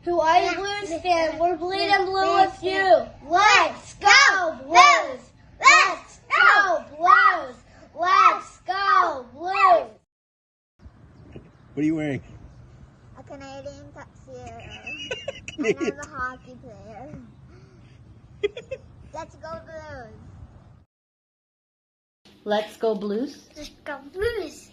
To all you Blues fans, we're bleeding blue with you. Let's go Blues! Let's go Blues! Let's go Blues! What are you wearing? A Canadian tuxedo. And I'm a hockey player. Let's go Blues! Let's go Blues. Let's go Blues!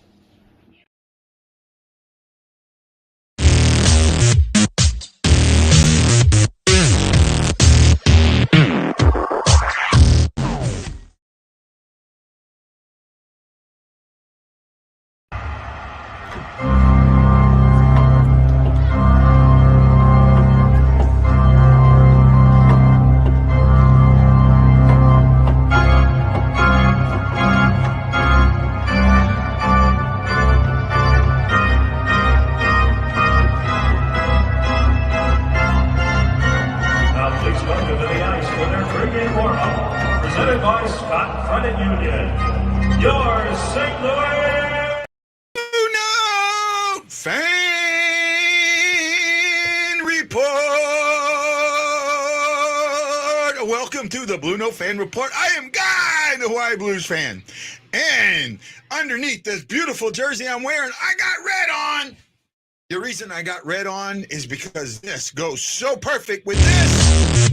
Presented by Scott Credit Union. Your St. Louis BlueNote Fan Report. Welcome to the BlueNote Fan Report. I am Guy, the Hawaii Blues fan. And underneath this beautiful jersey I'm wearing, I got red on. The reason I got red on is because this goes so perfect with this.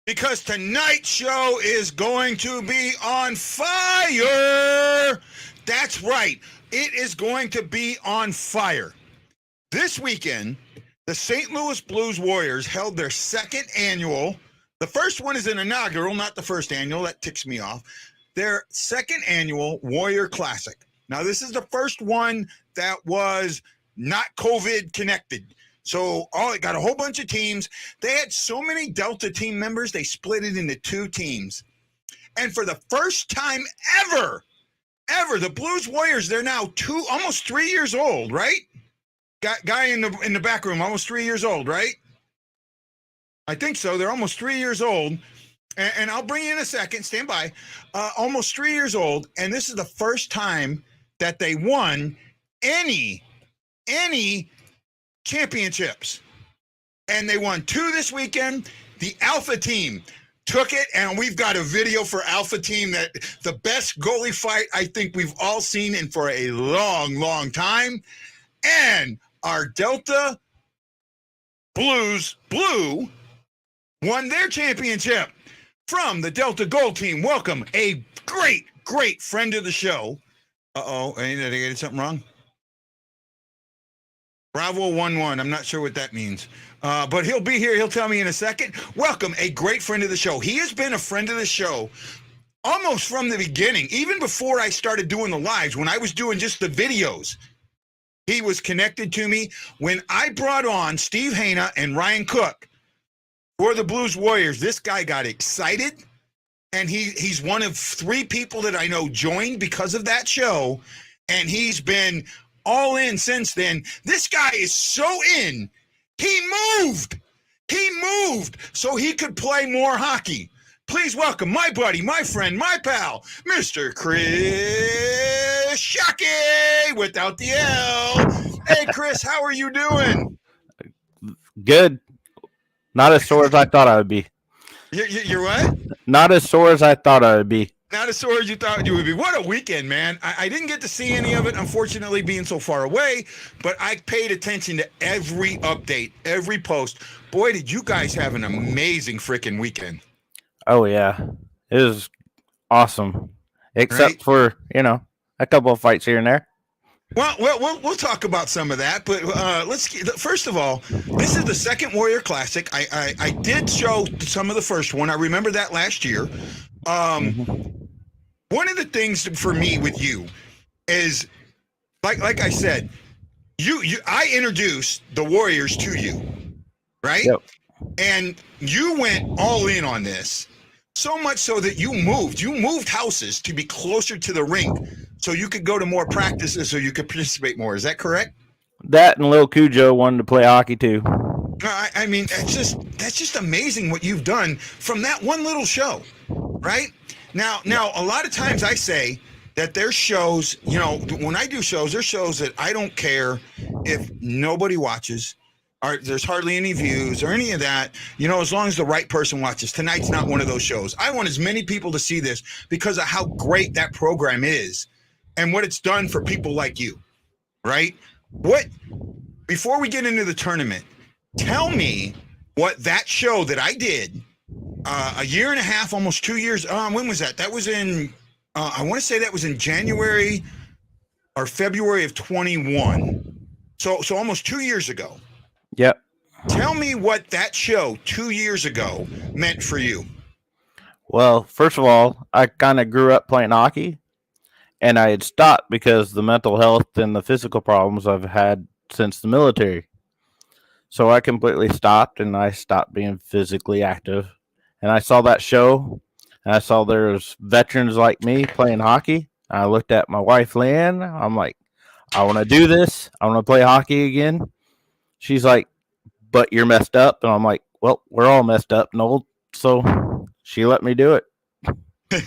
Because tonight's show is going to be on fire. That's right. It is going to be on fire. This weekend, the St. Louis Blues Warriors held their second annual. The first one is an inaugural, not the first annual. That ticks me off. Their second annual Warrior Classic. Now, this is the first one that was not COVID connected. So it got a whole bunch of teams. They had so many Delta team members, they split it into two teams. And for the first time ever, the Blues Warriors, they're now almost 3 years old, right? Guy in the back room, almost 3 years old, right? I think so. They're almost 3 years old. And I'll bring you in a second. Stand by. Almost 3 years old. And this is the first time that they won any championships, and they won 2 this weekend. The Alpha team took it, and we've got a video for Alpha team that the best goalie fight I think we've all seen in for a long time. And our Delta Blues Blue won their championship from the Delta Gold team. Welcome a great friend of the show. Did I get something wrong? Bravo 1-1. I'm not sure what that means. But he'll be here. He'll tell me in a second. Welcome, a great friend of the show. He has been a friend of the show almost from the beginning, even before I started doing the lives, when I was doing just the videos. He was connected to me. When I brought on Steve Haina and Ryan Cook for the Blues Warriors, this guy got excited, and he's one of 3 people that I know joined because of that show, and he's been all in since then. This guy is so in. He moved so he could play more hockey. Please welcome my buddy, my friend, my pal, Mr. Chris Shockey without the L. Hey, Chris, how are you doing? Good. Not as sore as I thought I would be. You're what? Not as sore as I thought I would be. Not as sore as you thought you would be. What a weekend, man. I didn't get to see any of it, unfortunately, being so far away, but I paid attention to every update, every post. Boy, did you guys have an amazing freaking weekend. Oh, yeah. It was awesome. Except for, a couple of fights here and there. Well, we'll talk about some of that, but first of all, this is the second Warrior Classic. I did show some of the first one. I remember that last year. One of the things for me with you is, like I said, I introduced the Warriors to you, right? Yep. And you went all in on this, so much so that you moved houses to be closer to the rink, so you could go to more practices, so you could participate more. Is that correct? That and Lil Cujo wanted to play hockey too. I mean, that's just amazing what you've done from that one little show, right? Now, a lot of times I say, that there's shows, you know, when I do shows, there's shows that I don't care if nobody watches or there's hardly any views or any of that, you know, as long as the right person watches. Tonight's not one of those shows. I want as many people to see this because of how great that program is and what it's done for people like you, right? Before we get into the tournament, tell me what that show that I did a year and a half, almost 2 years. When was that? That was in, I want to say that was in January or February of 21. So almost 2 years ago. Yep. Tell me what that show 2 years ago meant for you. Well, first of all, I kind of grew up playing hockey, and I had stopped because the mental health and the physical problems I've had since the military. So I completely stopped, and I stopped being physically active. And I saw that show, and I saw there was veterans like me playing hockey. I looked at my wife, Leanne. I'm like, I want to do this. I want to play hockey again. She's like, but you're messed up. And I'm like, well, we're all messed up and old. So she let me do it. You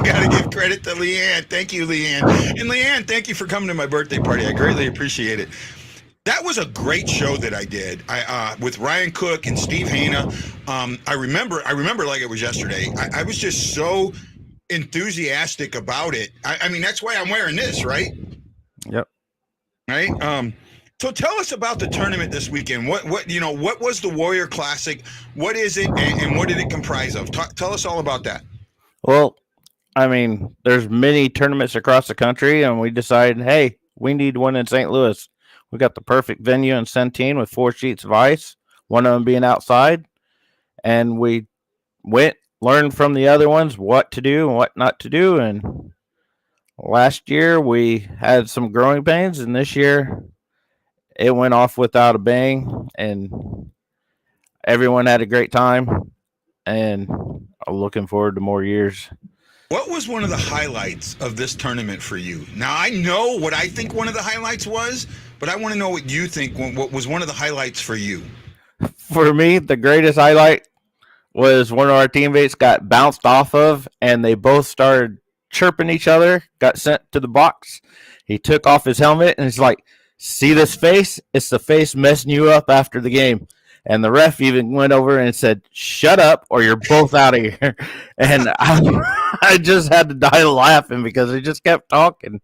got to give credit to Leanne. Thank you, Leanne. And Leanne, thank you for coming to my birthday party. I greatly appreciate it. That was a great show that I did with Ryan Cook and Steve Hanna. I remember like it was yesterday. I was just so enthusiastic about it. I mean, that's why I'm wearing this, right? Yep. Right. So tell us about the tournament this weekend. What was the Warrior Classic? What is it, and what did it comprise of? Tell us all about that. Well, I mean, there's many tournaments across the country, and we decided, hey, we need one in St. Louis. We got the perfect venue in Centene with 4 sheets of ice, one of them being outside, and we went, learned from the other ones what to do and what not to do. And last year we had some growing pains, and this year it went off without a bang, and everyone had a great time, and I'm looking forward to more years. What was one of the highlights of this tournament for you? Now, I know what I think one of the highlights was, but I want to know what you think. What was one of the highlights for you? For me, the greatest highlight was one of our teammates got bounced off of, and they both started chirping each other, got sent to the box. He took off his helmet, and he's like, see this face? It's the face messing you up after the game. And the ref even went over and said, shut up or you're both out of here. And I just had to die laughing because he just kept talking.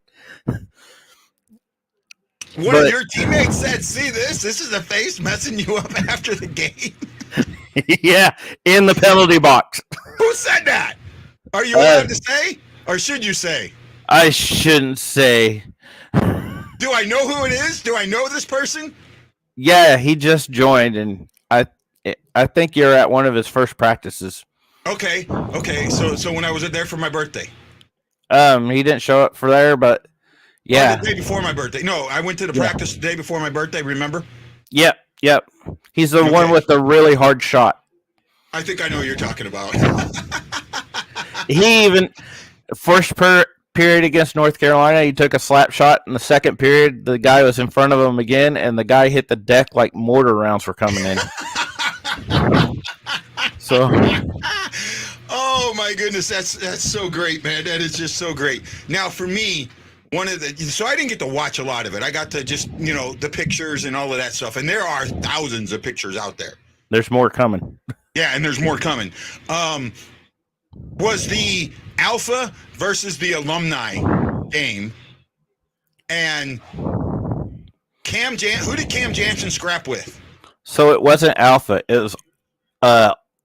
One of your teammates said, see this? This is the face messing you up after the game. Yeah, in the penalty box. Who said that? Are you allowed to say? Or should you say? I shouldn't say. Do I know who it is? Do I know this person? Yeah, he just joined, and I think you're at one of his first practices. Okay. So when I was there for my birthday. He didn't show up for there, but yeah. The day before my birthday. No, I went to the practice the day before my birthday, remember? Yep. He's the one with the really hard shot. I think I know what you're talking about. He even, first period against North Carolina, he took a slap shot. In the second period, the guy was in front of him again, and the guy hit the deck like mortar rounds were coming in. So, oh my goodness, that's so great, man. That is just so great. Now for me, so I didn't get to watch a lot of it. I got to just, the pictures and all of that stuff. And there are thousands of pictures out there. There's more coming. Yeah, and there's more coming. Was the Alpha versus the Alumni game, and who did Cam Jansen scrap with? So it wasn't Alpha. It was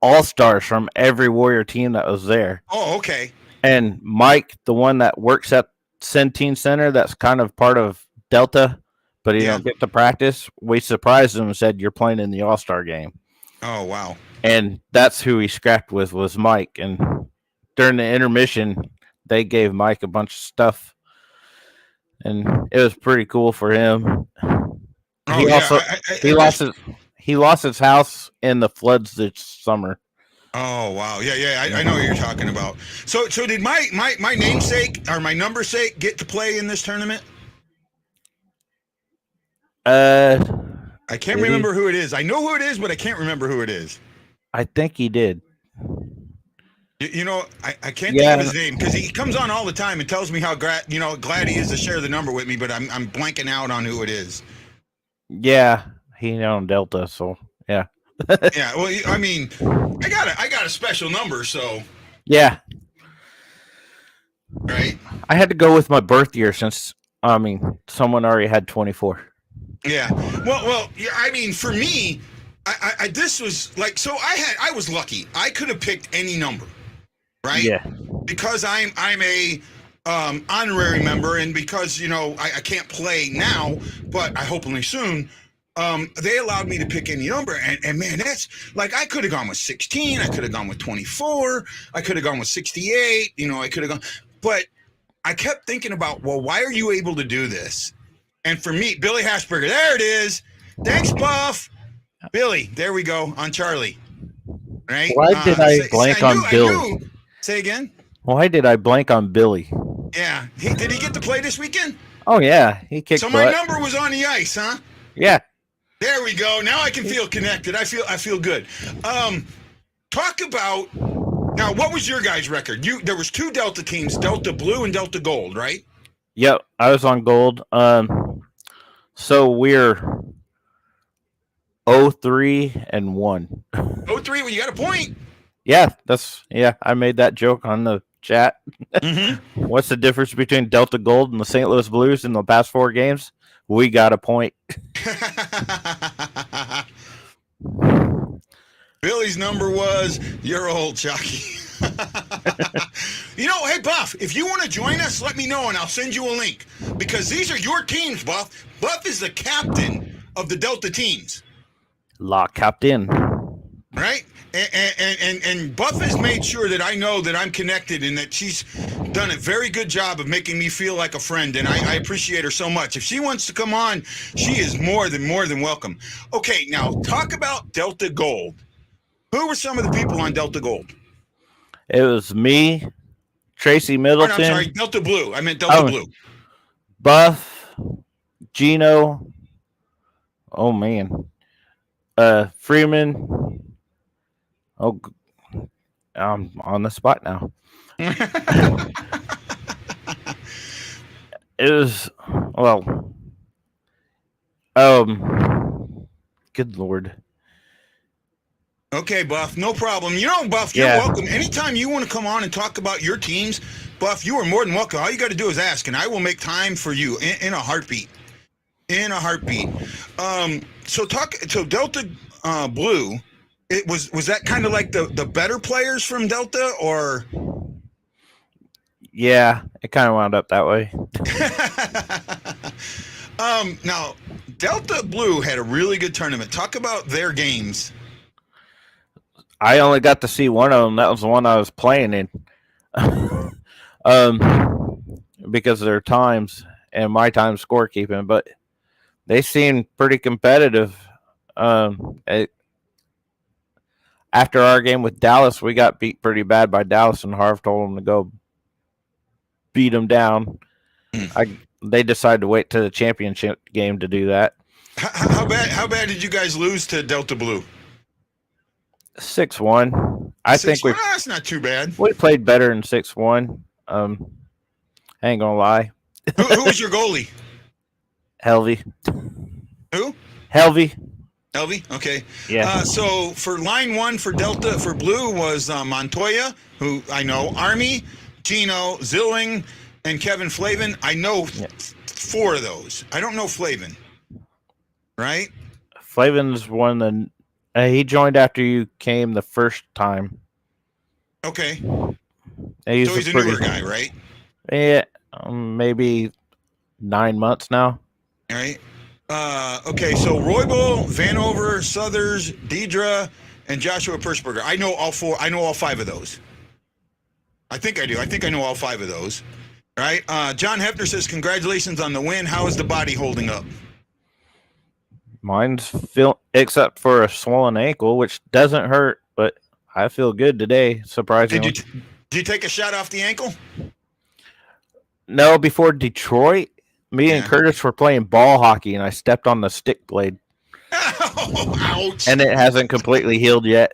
all-stars from every Warrior team that was there. Oh, okay. And Mike, the one that works at Centene Center, that's kind of part of Delta, but he don't get to practice. We surprised him and said, you're playing in the All-Star game. Oh, wow. And that's who he scrapped with, was Mike. And during the intermission, they gave Mike a bunch of stuff. And it was pretty cool for him. He lost his house in the floods this summer. Oh wow, yeah, I know what you're talking about. So did my namesake or my numbersake get to play in this tournament? I can't remember who it is. I know who it is, but I can't remember who it is. I think he did. You know, I can't Yeah. think of his name because he comes on all the time and tells me how glad he is to share the number with me, but I'm blanking out on who it is. Yeah, he on Delta, so yeah. Yeah, well, I mean, I got a special number, so Yeah, right. I had to go with my birth year since someone already had 24. Yeah. Well. Yeah. I mean, for me, I this was like so. I was lucky. I could have picked any number, right? Yeah. Because I'm a honorary member, and because I can't play now, but I hopefully soon. They allowed me to pick any number, and man, that's like I could have gone with 16. I could have gone with 24. I could have gone with 68. I could have gone, but I kept thinking about, well, why are you able to do this? And for me, Billy Hashberger, there it is. Thanks, Buff. Billy, there we go on Charlie. Right? Why did I blank on Billy? Say again? Why did I blank on Billy? Yeah. Did he get to play this weekend? Oh, yeah. He kicked So butt. my number was on the ice, huh? Yeah. There we go. Now I can feel connected. I feel good. Talk about now. What was your guys' record? There was 2 Delta teams, Delta Blue and Delta Gold, right? Yep, I was on gold. So we're 0-3-1. 0-3. Well, you got a point. Yeah, I made that joke on the chat. Mm-hmm. What's the difference between Delta Gold and the St. Louis Blues in the past 4 games? We got a point. Billy's number was your old Shockey. Hey, Buff, if you want to join us, let me know and I'll send you a link because these are your teams, Buff. Buff is the captain of the Delta teams. La Captain. Right? And Buff has made sure that I know that I'm connected and that she's done a very good job of making me feel like a friend, and I appreciate her so much. If she wants to come on, she is more than welcome. Okay, now talk about Delta Gold. Who were some of the people on Delta Gold? It was me, Tracy Middleton. I'm sorry, Delta Blue. I meant Delta Blue. Buff, Gino. Oh, man. Freeman. Oh, I'm on the spot now. It was, good Lord. Okay, Buff, no problem. Buff, you're welcome. Anytime you want to come on and talk about your teams, Buff, you are more than welcome. All you got to do is ask, and I will make time for you in a heartbeat. In a heartbeat. So Delta Blue, was that kind of like the better players from Delta, or? Yeah, it kind of wound up that way. Now, Delta Blue had a really good tournament. Talk about their games. I only got to see one of them. That was the one I was playing in. Because of their times and my time scorekeeping, but they seemed pretty competitive. After our game with Dallas, we got beat pretty bad by Dallas, and Harv told them to go beat them down. They decided to wait to the championship game to do that. How bad did you guys lose to Delta Blue? 6-1. I think that's not too bad. We played better than 6-1. I ain't gonna lie. Who was your goalie? Helvey. Who? Helvey. Okay. Yeah. So for line 1 for Delta for Blue was Montoya, who I know, Army, Gino, Zilling, and Kevin Flavin. I know 4 of those. I don't know Flavin. Right? Flavin's one of the. He joined after you came the first time. Okay. So he's a newer guy, right? Yeah, maybe 9 months now. All right. Okay, so Roybal, Vanover, Southers, Deidre, and Joshua Persberger. I know all 4. I know all 5 of those. I think I do. I think I know all 5 of those. All right. John Hefner says, congratulations on the win. How is the body holding up? Mine's except for a swollen ankle, which doesn't hurt, but I feel good today, surprisingly. Did you take a shot off the ankle? No, before Detroit, me and Curtis were playing ball hockey, and I stepped on the stick blade. Oh, ouch. And it hasn't completely healed yet.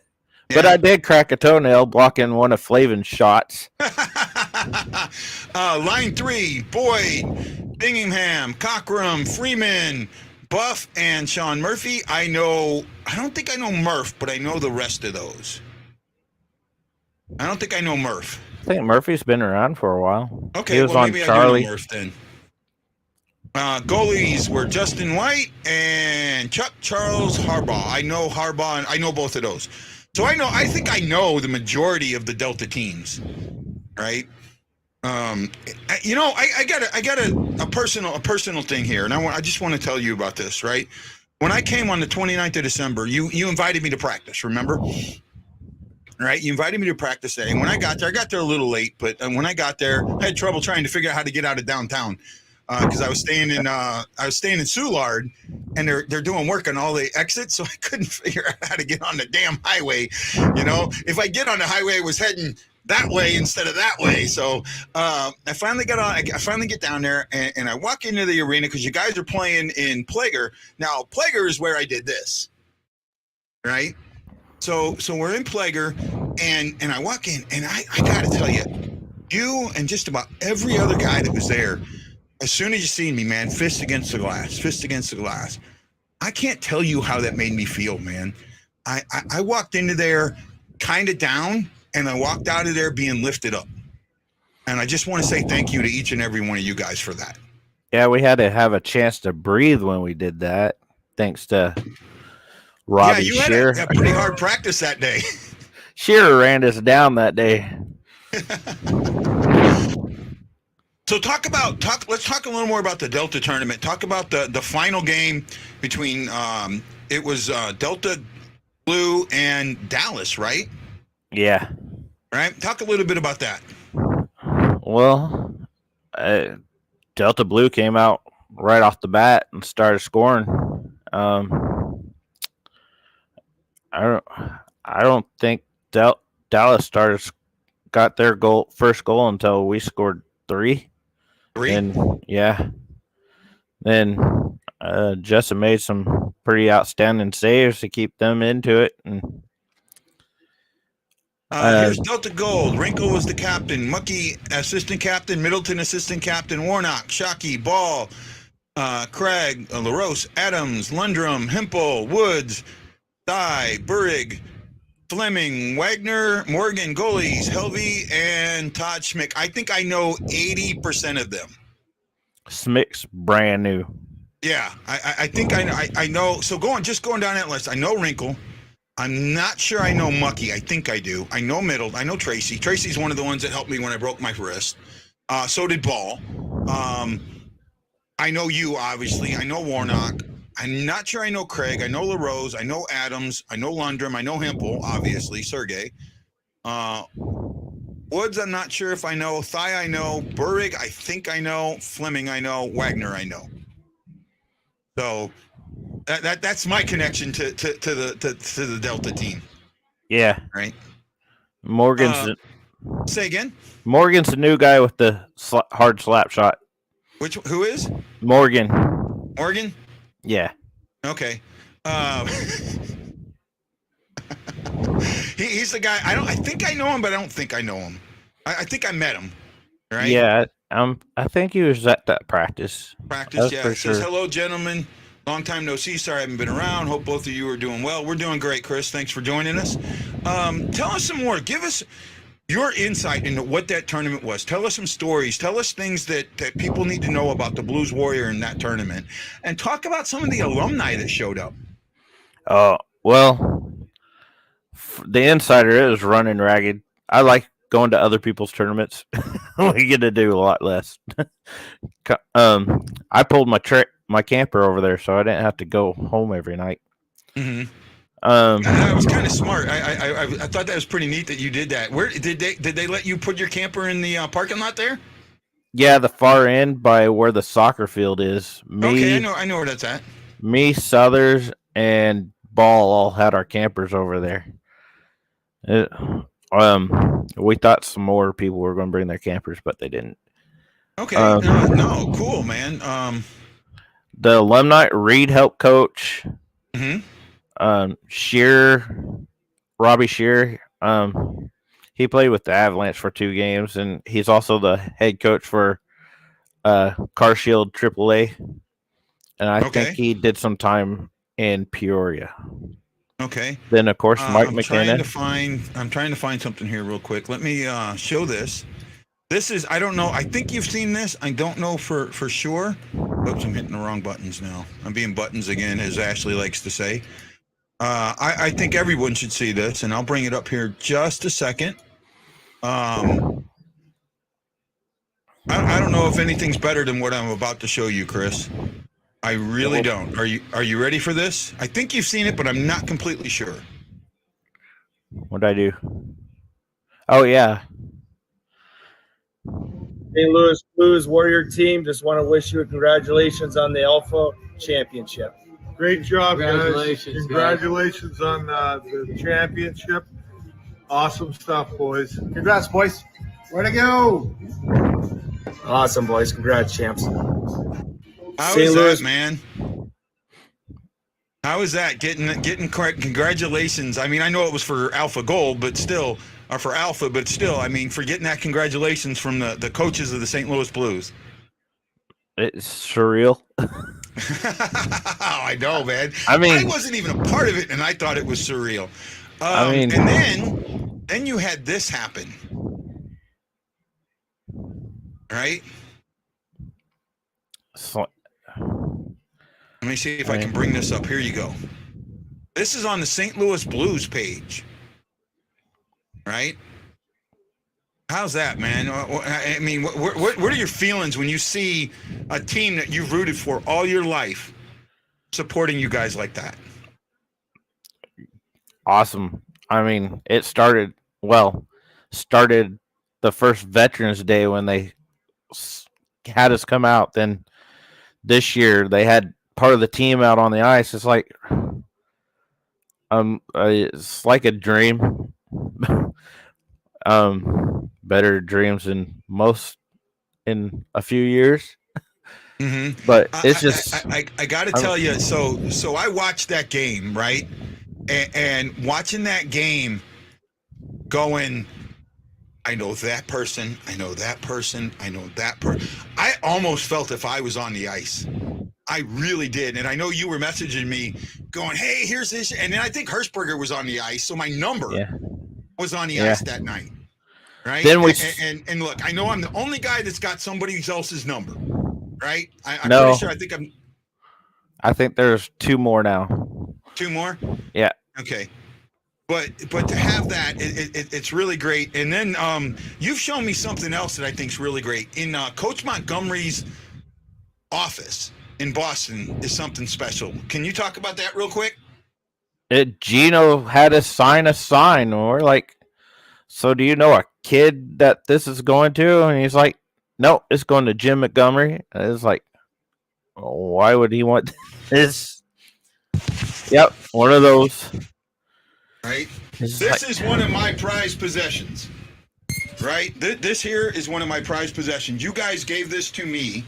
But I did crack a toenail blocking one of Flavin's shots. Line 3, Boyd, Bingham, Cockrum, Freeman, Buff, and Sean Murphy. I don't think I know Murph, but I know the rest of those. I don't think I know Murph. I think Murphy's been around for a while. Okay, he was on maybe Charlie. I do know Murph then. Goalies were Justin White and Chuck Charles Harbaugh. I know Harbaugh, and I know both of those. So I think I know the majority of the Delta teams, right? I got a personal thing here, and I just want to tell you about this, right? When I came on the 29th of December, you invited me to practice, remember? Right? You invited me to practice day, and when I got there a little late, but when I got there, I had trouble trying to figure out how to get out of downtown because I was staying in Soulard, and they're doing work on all the exits, so I couldn't figure out how to get on the damn highway. If I get on the highway, I was heading that way instead of that way. So I finally got on. I finally get down there, and I walk into the arena because you guys are playing in Plager. Now, Plager is where I did this, right? So we're in Plager, and I walk in, and I got to tell you, you and just about every other guy that was there, as soon as you seen me, man, fist against the glass. I can't tell you how that made me feel, man. I walked into there kind of down, and I walked out of there being lifted up. And I just want to say thank you to each and every one of you guys for that. Yeah, we had to have a chance to breathe when we did that, thanks to Robbie Shearer. Had a pretty hard practice that day. Shearer ran us down that day. So let's talk a little more about the Delta tournament. Talk about the final game between it was Delta Blue and Dallas, right? Yeah. Right. Talk a little bit about that. Well, Delta Blue came out right off the bat and started scoring. I don't think Dallas got their first goal until we scored 3. And yeah, then Justin made some pretty outstanding saves to keep them into it. And here's Delta Gold. Wrinkle was the captain. Mucky assistant captain. Middleton assistant captain. Warnock, Shockey, Ball, Craig, LaRose, Adams, Lundrum, Hempel, Woods, Thye, Burrig, Fleming, Wagner, Morgan, goalies, Helvey, and Todd Schmick. I think I know 80% of them. Schmick's brand new. Yeah, I think I know. So going down that list, I know Wrinkle. I'm not sure I know Mucky. I think I do. I know Middle. I know Tracy. Tracy's one of the ones that helped me when I broke my wrist. So did Ball. I know you, obviously. I know Warnock. I'm not sure I know Craig. I know LaRose. I know Adams. I know Lundrum. I know Hempel, obviously. Sergey. Woods, I'm not sure if I know. Thye, I know. Burrig, I think I know. Fleming, I know. Wagner, I know. So that's my connection to the Delta team. Yeah. Right. Morgan's. Say again. Morgan's the new guy with the hard slap shot. Who is? Morgan. Morgan? Yeah. Okay. He's the guy. I think I know him, but I don't think I know him. I think I met him. Right? Yeah. I think he was at that practice. Practice, yeah. It says, hello, gentlemen. Long time no see. Sorry I haven't been around. Hope both of you are doing well. We're doing great, Chris. Thanks for joining us. Tell us some more. Give us your insight into what that tournament was. Tell us some stories. Tell us things that people need to know about the Blues Warrior in that tournament. And talk about some of the alumni that showed up. Well, the insider is running ragged. I like going to other people's tournaments. We get to do a lot less. I pulled my camper over there, so I didn't have to go home every night. Mm-hmm. That was kind of smart. I thought that was pretty neat that you did that. Where did they let you put your camper in the parking lot there? Yeah, the far end by where the soccer field is. Okay, I know where that's at. Me, Southers, and Ball all had our campers over there. We thought some more people were going to bring their campers, but they didn't. Okay, no, cool, man. The alumni, Reed helped coach. Mm-hmm. Shearer, Robbie Shear. He played with the Avalanche for 2 games, and he's also the head coach for Car Shield AAA. And I think he did some time in Peoria. Okay. Then of course Mike I'm McKinnon. trying to find something here real quick. Let me show this. This is, I don't know. I think you've seen this. I don't know for sure. Oops, I'm hitting the wrong buttons now. I'm being buttons again, as Ashley likes to say. I think everyone should see this, and I'll bring it up here just a second. I don't know if anything's better than what I'm about to show you, Chris. I really don't. Are you ready for this? I think you've seen it, but I'm not completely sure. What'd I do? Oh yeah. St. Louis Blues Warrior team, just want to wish you congratulations on the Alpha Championship. Great job, Congratulations, guys. Congratulations on the championship. Awesome stuff, boys. Congrats, boys. Way to go. Awesome, boys. Congrats, champs. How St. is Louis, that, man? How is that? Getting congratulations. I mean, I know it was for Alpha Gold, but still, or for Alpha, but still, I mean, for getting that congratulations from the coaches of the St. Louis Blues. It's surreal. I know, man. I mean, I wasn't even a part of it, and I thought it was surreal. And then you had this happen, right? Let me see if I can bring this up. Here you go. This is on the St. Louis Blues page, right? How's that, man? I mean, what are your feelings when you see a team that you've rooted for all your life supporting you guys like that? Awesome. I mean, it started the first Veterans Day when they had us come out. Then this year they had part of the team out on the ice. It's like a dream. Better dreams than most in a few years. Mm-hmm. But it's just I got to tell you. So I watched that game, right? And watching that game, going, I know that person, I know that person, I know that person. I almost felt if I was on the ice. I really did. And I know you were messaging me going, hey, here's this. And then I think Hirschberger was on the ice. So my number was on the ice that night. Right. Then and look, I know I'm the only guy that's got somebody else's number. Right. I'm no, pretty sure. I think there's 2 more now. 2 more? Yeah. Okay. But to have that, it's really great. And then you've shown me something else that I think is really great. In Coach Montgomery's office in Boston is something special. Can you talk about that real quick? Gino had us sign a sign, and we're like, so do you know a kid that this is going to? And he's like, no, it's going to Jim Montgomery. And it's like, why would he want this? Yep, one of those. Right. This is one of my prized possessions. Right. This here is one of my prized possessions. You guys gave this to me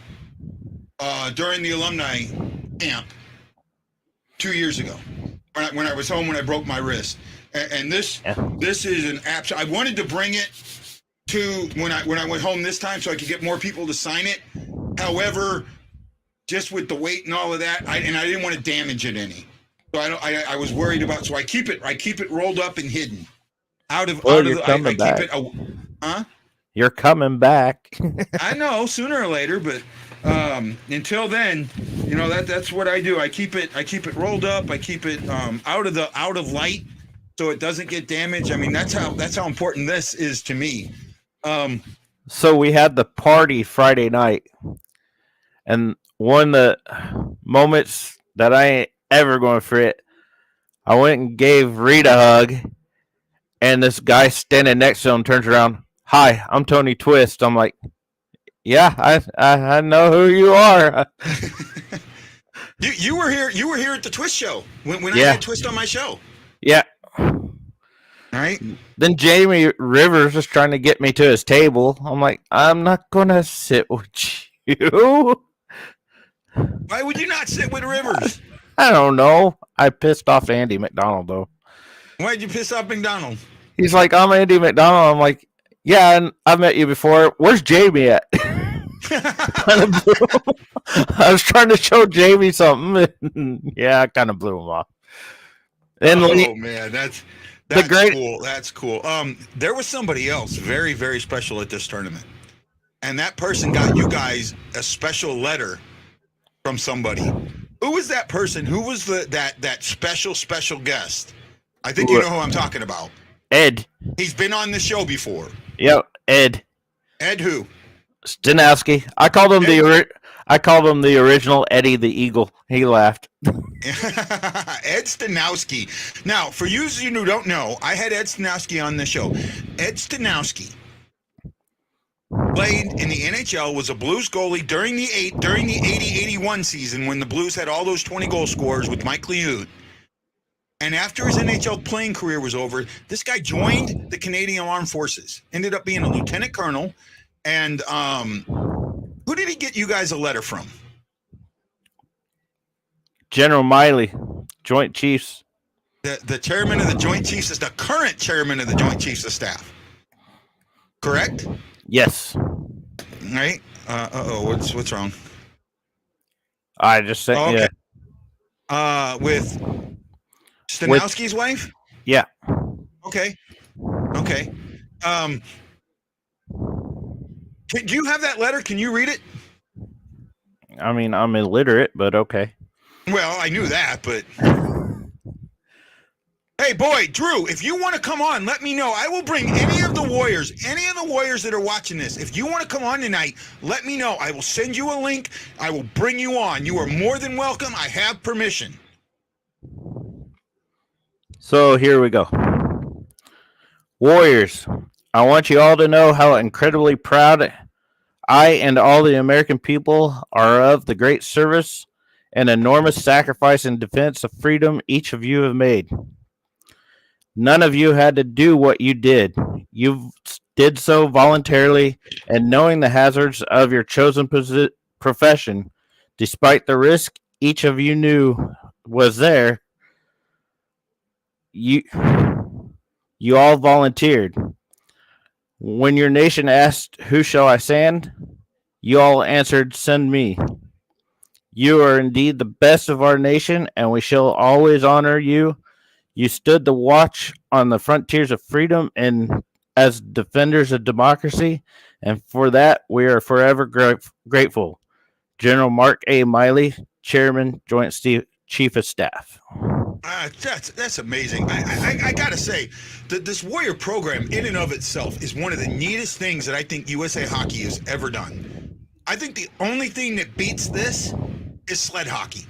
during the alumni camp 2 years ago when I was home when I broke my wrist. And this is an absolute. I wanted to bring it to when I went home this time so I could get more people to sign it. However, just with the weight and all of that, I didn't want to damage it any. So I was worried about. So I keep it rolled up and hidden You're coming back. You're coming back. I know sooner or later, but until then, you know that's what I do. I keep it rolled up. I keep it out of light so it doesn't get damaged. I mean that's how important this is to me. So we had the party Friday night, and one of the moments that I ain't ever going to forget, I went and gave Reed a hug, and this guy standing next to him turns around. Hi, I'm Tony Twist. I'm like, yeah, I know who you are. You were here. You were here at the Twist show when I had Twist on my show. Yeah. All right. Then Jamie Rivers was trying to get me to his table. I'm like, I'm not gonna sit with you. Why would you not sit with Rivers? I don't know. I pissed off Andy McDonald though. Why'd you piss off McDonald? He's like, I'm Andy McDonald. I'm like, yeah, and I've met you before. Where's Jamie at? Kind of blew him. I was trying to show Jamie something. And yeah, I kind of blew him off. And man, that's great. Cool. That's cool. There was somebody else very, very special at this tournament, and that person got you guys a special letter from somebody. Who was that person? Who was that special guest? I think you know who I'm talking about. Ed. He's been on the show before. Yep, Ed. Ed who? Stanowski. I called him the original Eddie the Eagle. He laughed. Ed Stanowski. Now, for you who don't know, I had Ed Stanowski on the show. Ed Stanowski played in the NHL, was a Blues goalie during the 80-81 season when the Blues had all those 20-goal scorers with Mike Liut. And after his NHL playing career was over, this guy joined the Canadian Armed Forces, ended up being a lieutenant colonel. And who did he get you guys a letter from? General Miley, Joint Chiefs. The chairman of the Joint Chiefs is the current chairman of the Joint Chiefs of Staff. Correct? Yes. Right? What's wrong? I just said okay. Yeah. With Stanowski's wife? Yeah. Okay. Do you have that letter? Can you read it? I mean, I'm illiterate, but okay. Well, I knew that, but... Hey, boy, Drew, if you want to come on, let me know. I will bring any of the Warriors that are watching this. If you want to come on tonight, let me know. I will send you a link. I will bring you on. You are more than welcome. I have permission. So here we go. Warriors, I want you all to know how incredibly proud I and all the American people are of the great service and enormous sacrifice in defense of freedom each of you have made. None of you had to do what you did. You did so voluntarily and knowing the hazards of your chosen profession, despite the risk each of you knew was there. You all volunteered. When your nation asked, "Who shall I send?" you all answered, "Send me." You are indeed the best of our nation, and we shall always honor you. You stood the watch on the frontiers of freedom and as defenders of democracy, and for that we are forever grateful. General Mark A. Miley, Chairman, Joint Chief of Staff. That's amazing. I gotta say, this Warrior program in and of itself is one of the neatest things that I think USA Hockey has ever done. I think the only thing that beats this is sled hockey,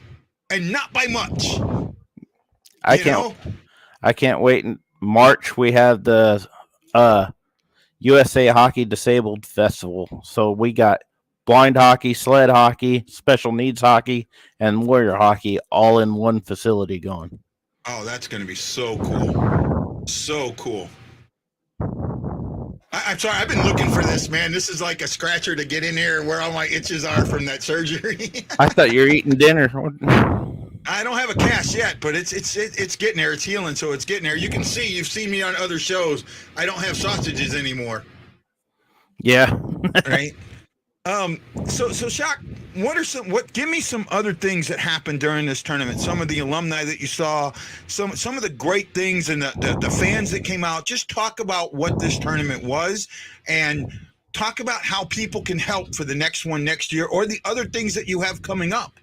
and not by much. I can't wait. In March we have the USA Hockey Disabled Festival. So we got blind hockey, sled hockey, special needs hockey, and warrior hockey all in one facility going. Oh, that's going to be so cool. So cool. I'm sorry, I've been looking for this, man. This is like a scratcher to get in here where all my itches are from that surgery. I thought you were eating dinner. I don't have a cast yet, but it's getting there. It's healing, so it's getting there. You can see, you've seen me on other shows. I don't have sausages anymore. Yeah. Right. So Shock, give me some other things that happened during this tournament. Some of the alumni that you saw, some of the great things and the fans that came out. Just talk about what this tournament was and talk about how people can help for the next one next year or the other things that you have coming up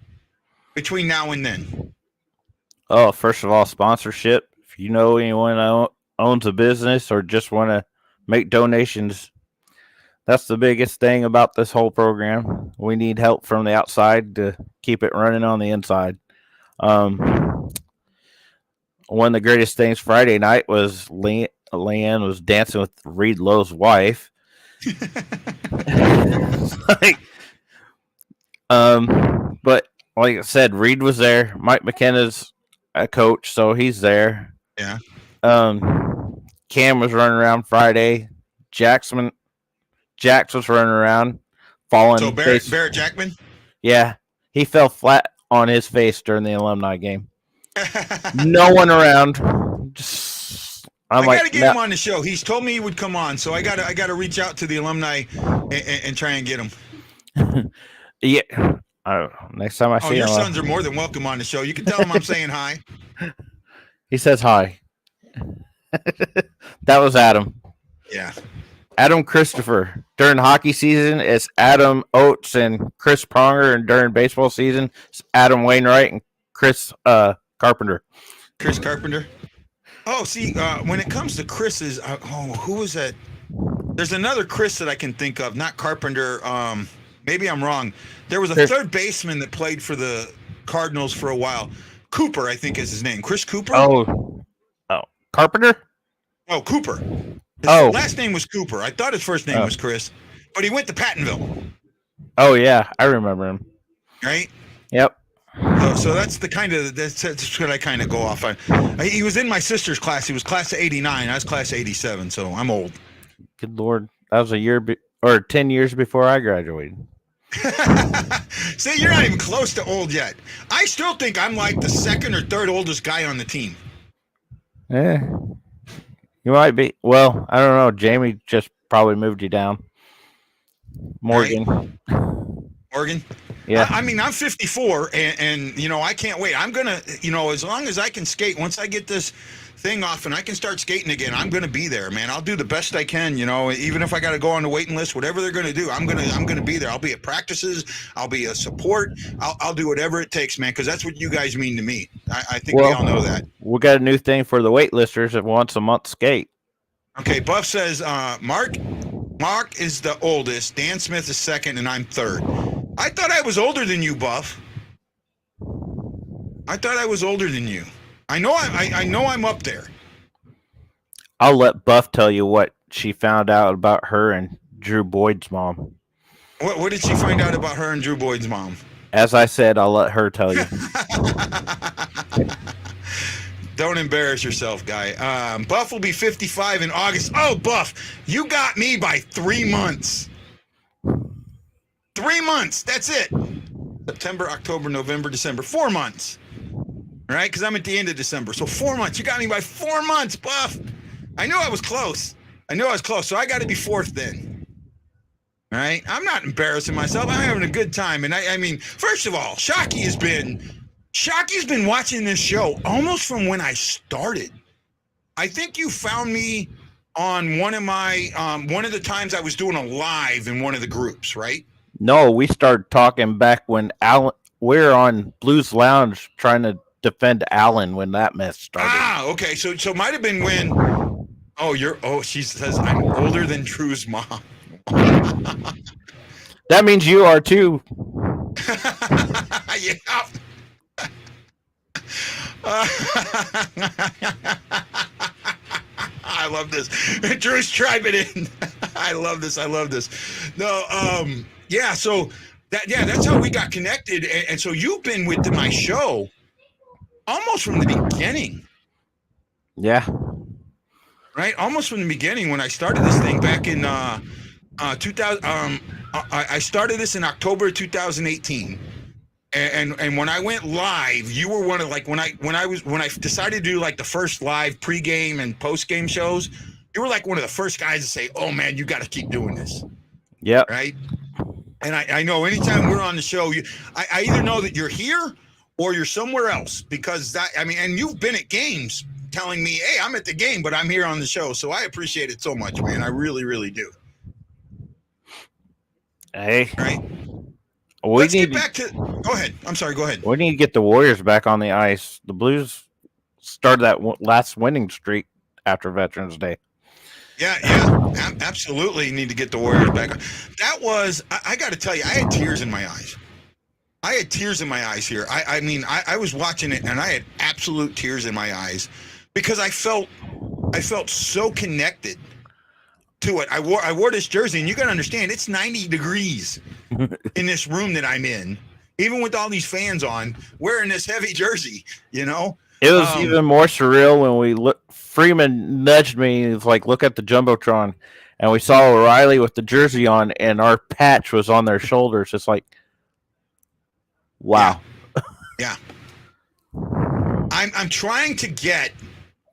between now and then. Oh, first of all, sponsorship. If you know anyone that owns a business or just want to make donations, that's the biggest thing about this whole program. We need help from the outside to keep it running on the inside. One of the greatest things Friday night was Leanne was dancing with Reed Lowe's wife. But like I said, Reed was there. Mike McKenna's a coach, so he's there. Yeah. Cam was running around Friday. Jax was running around, falling. So Barrett Jackman? Yeah. He fell flat on his face during the alumni game. No one around. Just I'm I got to like, get no. him on the show. He's told me he would come on, so I got to reach out to the alumni and try and get him. Yeah. Next time I see your him, sons are more than welcome on the show. You can tell him I'm saying hi. he says hi. That was Adam. Yeah. Adam Christopher. During hockey season, it's Adam Oates and Chris Pronger, and during baseball season, it's Adam Wainwright and Chris Carpenter. Chris Carpenter. Oh, see, when it comes to Chris's, who was that? There's another Chris that I can think of, not Carpenter. Maybe I'm wrong. There was a third baseman that played for the Cardinals for a while. Cooper, I think is his name. Chris Cooper? Oh, Carpenter? Oh, Cooper. His last name was Cooper. I thought his first name was Chris, but he went to Pattonville. Oh, yeah. I remember him. Right? Yep. So that's what I kind of go off on. He was in my sister's class. He was class of 89. I was class of 87, so I'm old. Good Lord. That was a year or 10 years before I graduated. See, you're not even close to old yet. I still think I'm like the second or third oldest guy on the team. Yeah. You might be. Well, I don't know. Jamie just probably moved you down. Morgan. Right? Morgan? Yeah. I mean, I'm 54, and I can't wait. I'm going to, as long as I can skate, once I get this thing off and I can start skating again, I'm going to be there, man. I'll do the best I can, even if I got to go on the waiting list, whatever they're going to do, I'm going to be there. I'll be at practices. I'll be a support. I'll do whatever it takes, man, because that's what you guys mean to me. I think we all know that. We got a new thing for the waitlisters that once a month skate. Okay, Buff says, Mark is the oldest, Dan Smith is second, and I'm third. I thought I was older than you, Buff. I thought I was older than you. I know I'm up there. I'll let Buff tell you what she found out about her and Drew Boyd's mom. What did she find out about her and Drew Boyd's mom? As I said, I'll let her tell you. Don't embarrass yourself, guy. Buff will be 55 in August. Oh, Buff, you got me by 3 months. 3 months. That's it. September, October, November, December. 4 months. All right? Because I'm at the end of December. So 4 months. You got me by 4 months, Buff. I knew I was close. So I got to be fourth then. All right? I'm not embarrassing myself. I'm having a good time. And I mean, first of all, Shockey's been watching this show almost from when I started. I think you found me on one of the times I was doing a live in one of the groups, right? No, we started talking back when we're on Blues Lounge trying to defend Allen when that mess started. Ah, okay. So it might have been when. She says I'm older than Drew's mom. That means you are too. Yeah. I love this. Drew's chiming in. I love this. No, yeah. So that's how we got connected. And so you've been with my show almost from the beginning. Yeah. Right, almost from the beginning when I started this thing back in 2000. I started this in October 2018. And when I went live, you were one of when I decided to do like the first live pregame and postgame shows, you were like one of the first guys to say, "Oh man, you got to keep doing this." Yeah. Right. And I know anytime we're on the show, I either know that you're here or you're somewhere else because and you've been at games telling me, "Hey, I'm at the game, but I'm here on the show." So I appreciate it so much, man. I really, really do. Hey. Right. Let's get back to. Go ahead. I'm sorry. Go ahead. We need to get the Warriors back on the ice. The Blues started that last winning streak after Veterans Day. Yeah, absolutely. Need to get the Warriors back. That was. I got to tell you, I had tears in my eyes. Here. I was watching it and I had absolute tears in my eyes because I felt so connected to it. I wore this jersey, and you got to understand, it's 90 degrees in this room that I'm in, even with all these fans on, wearing this heavy jersey. It was even more surreal when we look. Freeman nudged me. He was like, "Look at the jumbotron," and we saw O'Reilly with the jersey on, and our patch was on their shoulders. It's like, wow. Yeah. I'm trying to get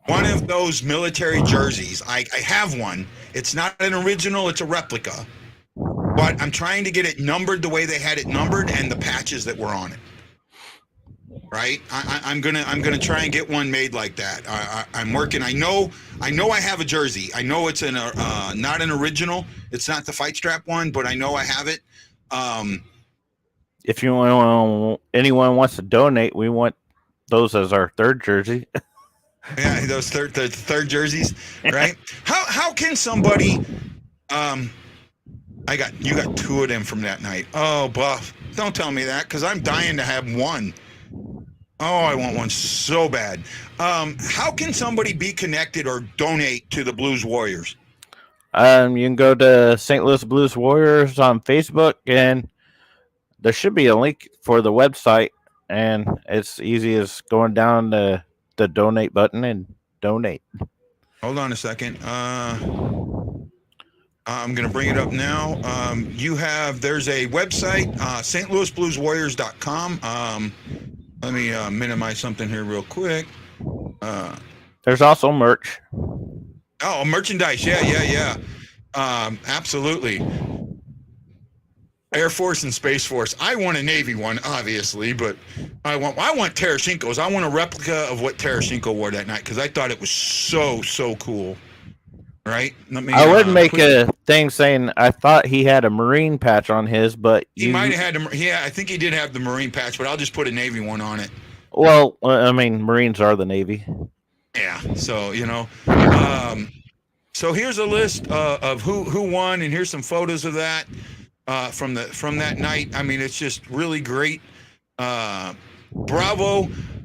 one of those military jerseys. I have one. It's not an original, it's a replica. But I'm trying to get it numbered the way they had it numbered and the patches that were on it. Right? I'm gonna try and get one made like that. I'm working. I know I have a jersey. I know it's not an original. It's not the fight strap one, but I know I have it. If anyone wants to donate, we want those as our third jersey. Yeah, those third jerseys, right? How can somebody? You got two of them from that night. Oh, Buff, don't tell me that because I'm dying to have one. Oh, I want one so bad. How can somebody be connected or donate to the Blues Warriors? You can go to St. Louis Blues Warriors on Facebook, and there should be a link for the website, and it's easy as going down the donate button and donate. Hold on a second. I'm going to bring it up now. There's a website, stlouisblueswarriors.com. Let me minimize something here real quick. There's also merch. Oh, merchandise. Yeah. Absolutely. Air Force and Space Force. I want a Navy one, obviously, but I want Terashenko's. I want a replica of what Terashenko wore that night because I thought it was so cool. Right? I would make a thing saying I thought he had a Marine patch on his, but he might have had yeah, I think he did have the Marine patch, but I'll just put a Navy one on it. Well, I mean, Marines are the Navy. Yeah, so so here's a list of who won, and here's some photos of that from that night. I mean, it's just really great. Bravo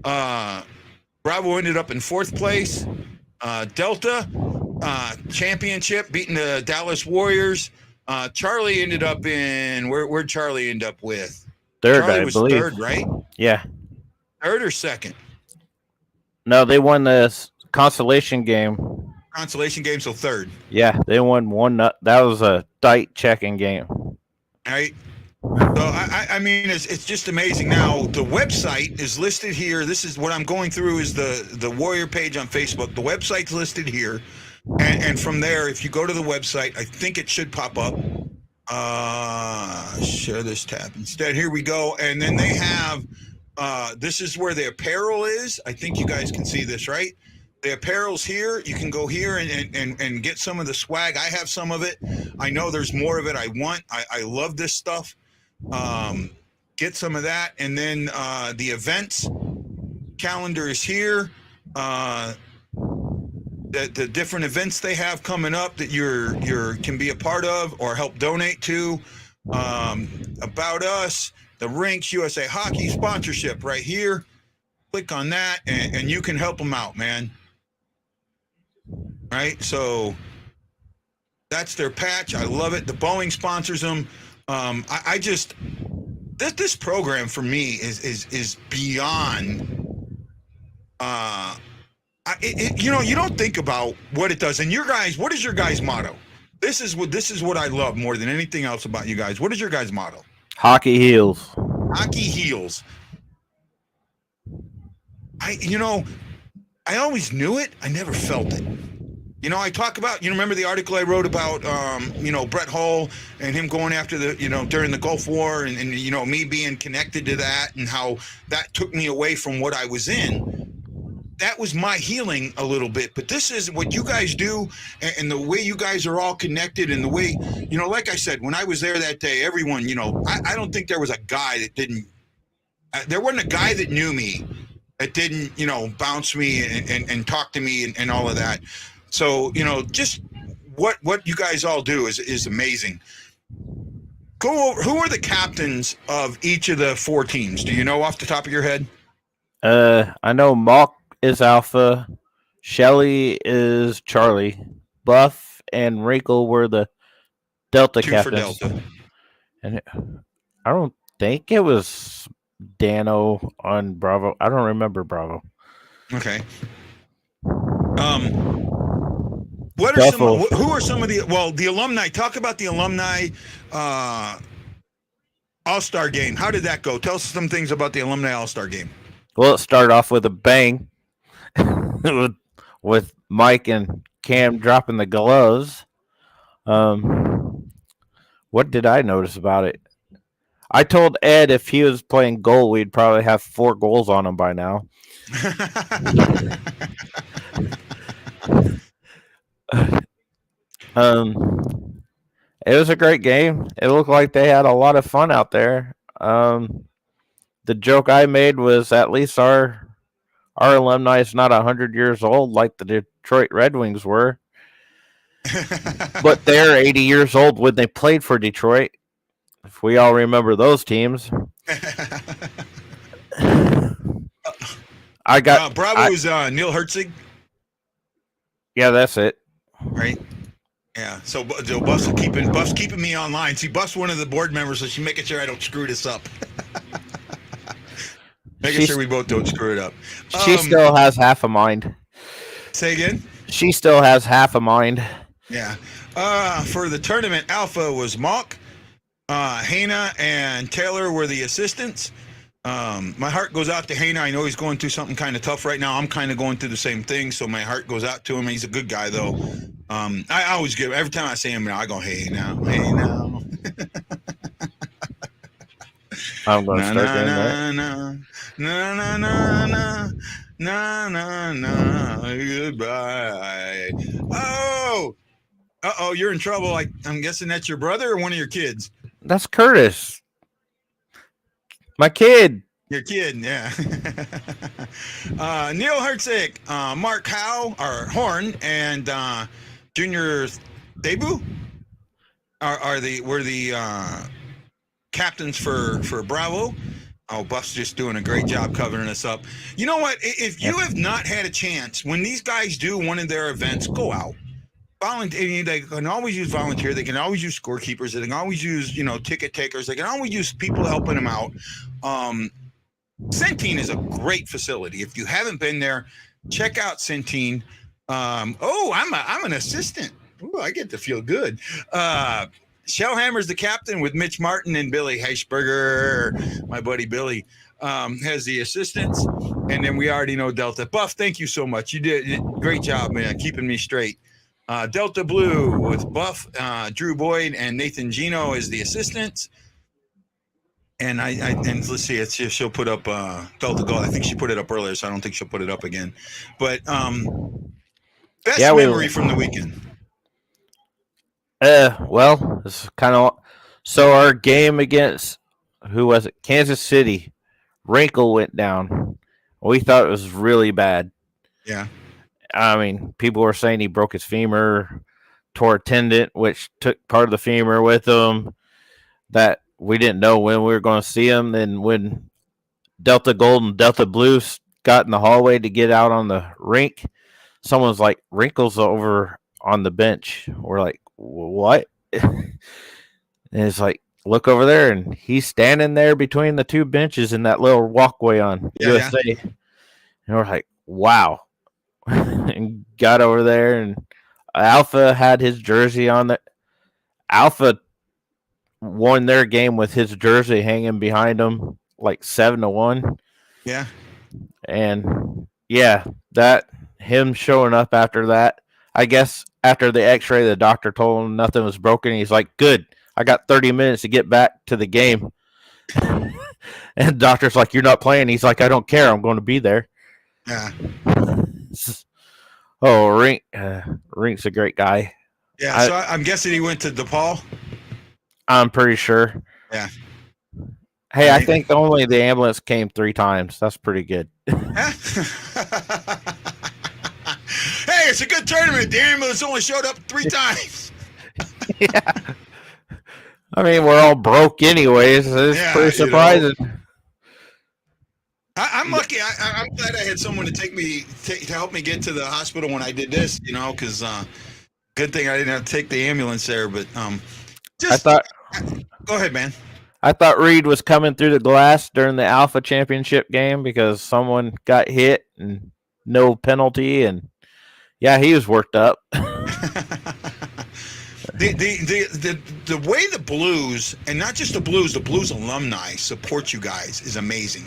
ended up in 4th place. Delta championship, beating the Dallas Warriors. Charlie ended up in where'd Charlie end up with? Third, Charlie I was believe. third, right? Yeah. Third or second? No, they won the consolation game. Consolation game, so third. Yeah, they won one. That was a tight checking game. Right. So I mean, it's just amazing. Now the website is listed here. This is what I'm going through is the Warrior page on Facebook. The website's listed here, and from there, if you go to the website, I think it should pop up. Share this tab instead. Here we go, and then they have. This is where the apparel is. I think you guys can see this, right? The apparel's here. You can go here and get some of the swag. I have some of it. I know there's more of it I want. I love this stuff. Get some of that. And then the events calendar is here. The different events they have coming up that you can be a part of or help donate to. About us, the Rinks USA Hockey sponsorship right here. Click on that and you can help them out, man. Right? So that's their patch. I love it. The Boeing sponsors them. I just this program for me is beyond. You don't think about what it does. And your guys, what is your guys' motto? This is what I love more than anything else about you guys. What is your guys' motto? Hockey heals. Hockey heals. I always knew it. I never felt it. I talk about, remember the article I wrote about, Brett Hull and him going after during the Gulf War and me being connected to that and how that took me away from what I was in. That was my healing a little bit. But this is what you guys do and the way you guys are all connected and the way, like I said, when I was there that day, everyone, I don't think there was a guy that didn't, there wasn't a guy that knew me that didn't, bounce me and talk to me and all of that. So, just what you guys all do is amazing. Go over, who are the captains of each of the 4 teams? Do you know off the top of your head? I know Malk is Alpha, Shelly is Charlie, Buff and Wrinkle were the Delta 2 captains. for Delta. And I don't think it was Dano on Bravo. I don't remember Bravo. Okay. What are who are some of the alumni? Talk about the alumni All-Star game. How did that go? Tell us some things about the alumni All-Star game. Well, it started off with a bang with with Mike and Cam dropping the gloves. What did I notice about it? I told Ed if he was playing goal, we'd probably have 4 goals on him by now. It was a great game. It looked like they had a lot of fun out there. The joke I made was at least our alumni is not 100 years old like the Detroit Red Wings were, but they're 80 years old when they played for Detroit. If we all remember those teams. I got Bravo's Neil Herzig. Yeah, that's it. Right. Yeah. So Buff's keeping me online. See, Buff's one of the board members, so she's making sure I don't screw this up. Making sure we both don't screw it up. She still has half a mind. Say again? She still has half a mind. Yeah. For the tournament, Alpha was Mock, Hana, and Taylor were the assistants. My heart goes out to Hana. I know he's going through something kind of tough right now. I'm kind of going through the same thing, so my heart goes out to him. He's a good guy, though. I always give, every time I see him, I go, hey now, hey now. I'm going to start doing that. Goodbye. Oh, you're in trouble. I'm guessing that's your brother or one of your kids? That's Curtis. My kid. Your kid, yeah. Neil Herzig, Mark Howe, or Horn, and Junior Debu were the captains for Bravo. Oh, Buff's just doing a great job covering us up. You know what? If you have not had a chance, when these guys do one of their events, go out. Volunteer. They can always use volunteer. They can always use scorekeepers. They can always use, ticket takers. They can always use people helping them out. Centene is a great facility. If you haven't been there, check out Centene. I'm an assistant. Ooh, I get to feel good. Shellhammer's the captain with Mitch Martin and Billy Heichberger. My buddy Billy has the assistants. And then we already know Delta. Buff, thank you so much. You did a great job, man, keeping me straight. Delta Blue with Buff, Drew Boyd, and Nathan Gino as the assistants. And and let's see, she'll put up Delta Gold. I think she put it up earlier, so I don't think she'll put it up again. But best memory from the weekend. Well, it's kind of so our game against who was it? Kansas City. Wrinkle went down. We thought it was really bad. Yeah. I mean, people were saying he broke his femur, tore a tendon, which took part of the femur with him. That we didn't know when we were going to see him. Then when Delta Gold and Delta Blue got in the hallway to get out on the rink, someone's like, Wrinkle's over on the bench. We're like, what? And it's like, look over there, and he's standing there between the two benches in that little walkway on USA. Yeah. And we're like, wow. And got over there, and Alpha had his jersey on. Alpha won their game with his jersey hanging behind him, like 7-1. Yeah. And yeah, that him showing up after that. I guess after the X-ray, the doctor told him nothing was broken. He's like, "Good, I got 30 minutes to get back to the game." And the doctor's like, "You're not playing." He's like, "I don't care. I'm going to be there." Yeah. Oh, Rink's a great guy. Yeah, so I'm guessing he went to DePaul. I'm pretty sure. Yeah. Hey, I think only the ambulance came 3 times. That's pretty good. Hey, it's a good tournament. The ambulance only showed up 3 times. Yeah. I mean, we're all broke anyways. It's pretty surprising. I'm lucky. I'm glad I had someone to help me get to the hospital when I did this, because good thing I didn't have to take the ambulance there. But go ahead, man. I thought Reed was coming through the glass during the Alpha Championship game because someone got hit and no penalty, and yeah, he was worked up. The way the Blues, and not just the Blues alumni support you guys is amazing.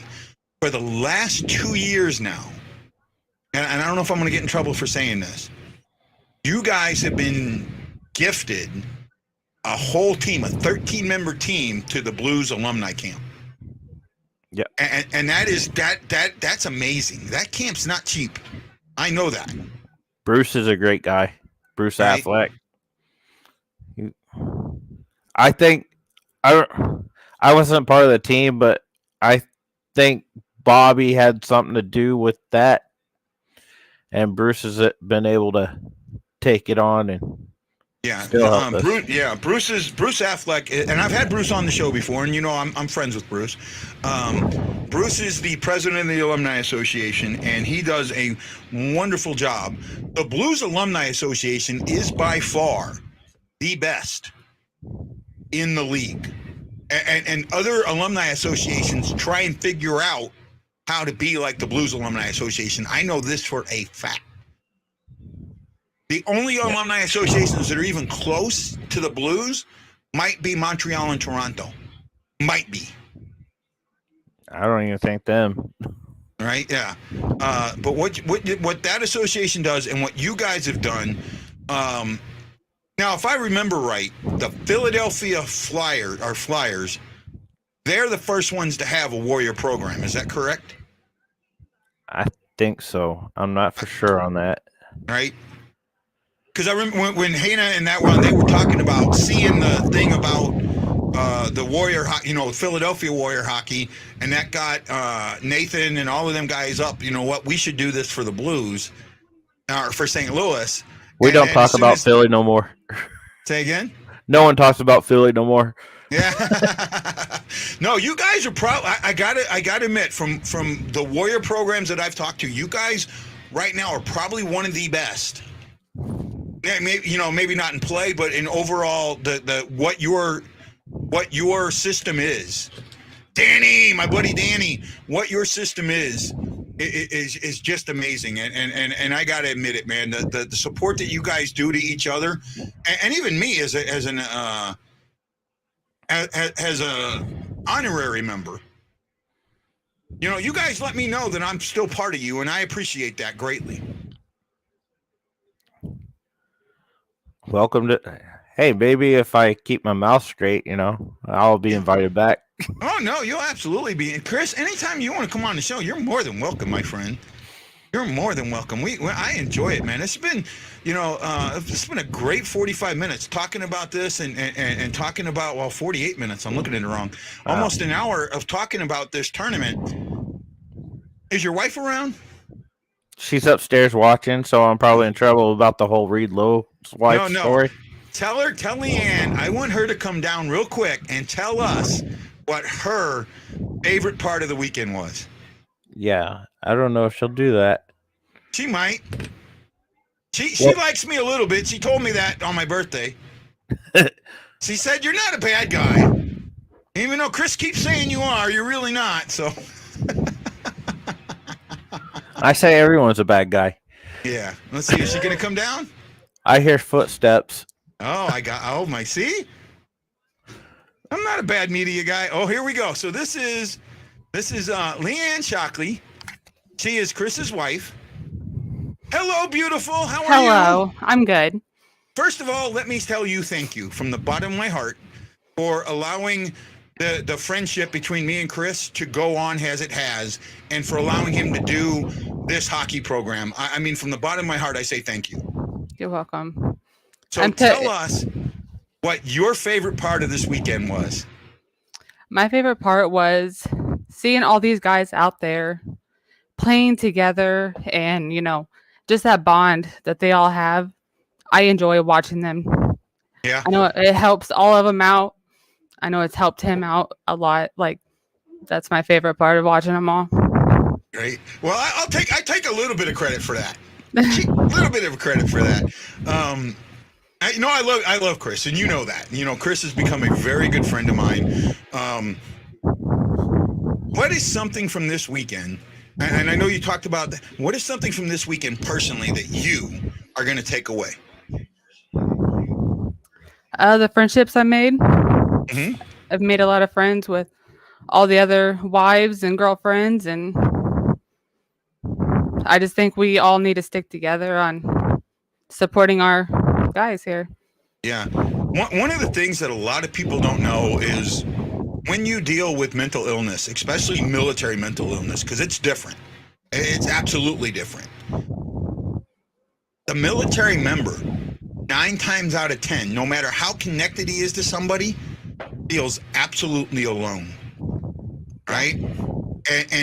For the last 2 years now, and I don't know if I'm going to get in trouble for saying this. You guys have been gifted a whole team, a 13-member team to the Blues alumni camp. Yeah. And that's amazing. That camp's not cheap. I know that. Bruce is a great guy. Bruce Right. Affleck. I think I wasn't part of the team, but I think Bobby had something to do with that, and Bruce has been able to take it on and still help us. Bruce Affleck, and I've had Bruce on the show before, and I'm friends with Bruce. Bruce is the president of the Alumni Association, and he does a wonderful job. The Blues Alumni Association is by far the best in the league. And other alumni associations try and figure out how to be like the Blues Alumni Association. I know this for a fact. The only alumni associations that are even close to the Blues might be Montreal and Toronto. Might be. I don't even think them. Right? Yeah. But what that association does and what you guys have done, now, if I remember right, the Philadelphia Flyers, they're the first ones to have a Warrior program. Is that correct? I think so. I'm not for sure on that. Right? Because I remember when Hannah and that one, they were talking about seeing the thing about the Warrior, Philadelphia Warrior hockey, and that got Nathan and all of them guys up. You know what? We should do this for the Blues, or for St. Louis. We don't talk about Philly no more. Say again? No one talks about Philly no more. Yeah. No, you guys are probably. I gotta admit, from the Warrior programs that I've talked to, you guys right now are probably one of the best. Yeah, maybe not in play, but in overall, what your system is. Danny, my buddy Danny, what your system is just amazing, and I gotta admit it, man. The support that you guys do to each other, and even me as an honorary member, you guys let me know that I'm still part of you, and I appreciate that greatly. Welcome to. Hey, maybe if I keep my mouth straight, I'll be invited back. Oh no, you'll absolutely be. And Chris, anytime you want to come on the show, you're more than welcome, my friend. You're more than welcome. I enjoy it, man. It's been, it's been a great 45 minutes talking about this and talking about 48 minutes. I'm looking at it wrong. Almost an hour of talking about this tournament. Is your wife around? She's upstairs watching, so I'm probably in trouble about the whole Reed Lowe's wife story. Tell Leanne, I want her to come down real quick and tell us what her favorite part of the weekend was. Yeah, I don't know if she'll do that. She might. She likes me a little bit. She told me that on my birthday. She said, "You're not a bad guy. Even though Chris keeps saying you are, you're really not." So I say everyone's a bad guy. Yeah. Let's see. Is she going to come down? I hear footsteps. Oh, my, see? I'm not a bad media guy. Oh, here we go. So this is Leanne Shockey. She is Chris's wife. Hello, beautiful. How are you? Hello. I'm good. First of all, let me tell you thank you from the bottom of my heart for allowing the friendship between me and Chris to go on as it has, and for allowing him to do this hockey program. I mean, from the bottom of my heart, I say thank you. You're welcome. So tell us what your favorite part of this weekend was. My favorite part was seeing all these guys out there playing together and, just that bond that they all have. I enjoy watching them. Yeah. I know it helps all of them out. I know it's helped him out a lot. Like, that's my favorite part of watching them all. Great. Well, I take a little bit of credit for that. A little bit of credit for that. I love Chris, and you know that. Chris has become a very good friend of mine. What is something from this weekend? And I know you talked about that. What is something from this weekend personally that you are going to take away? The friendships I made. Mm-hmm. I've made a lot of friends with all the other wives and girlfriends, and I just think we all need to stick together on supporting our guys here. Yeah. One of the things that a lot of people don't know is when you deal with mental illness, especially military mental illness, because it's different. It's absolutely different. The military member, 9 times out of 10, no matter how connected he is to somebody, feels absolutely alone. Right?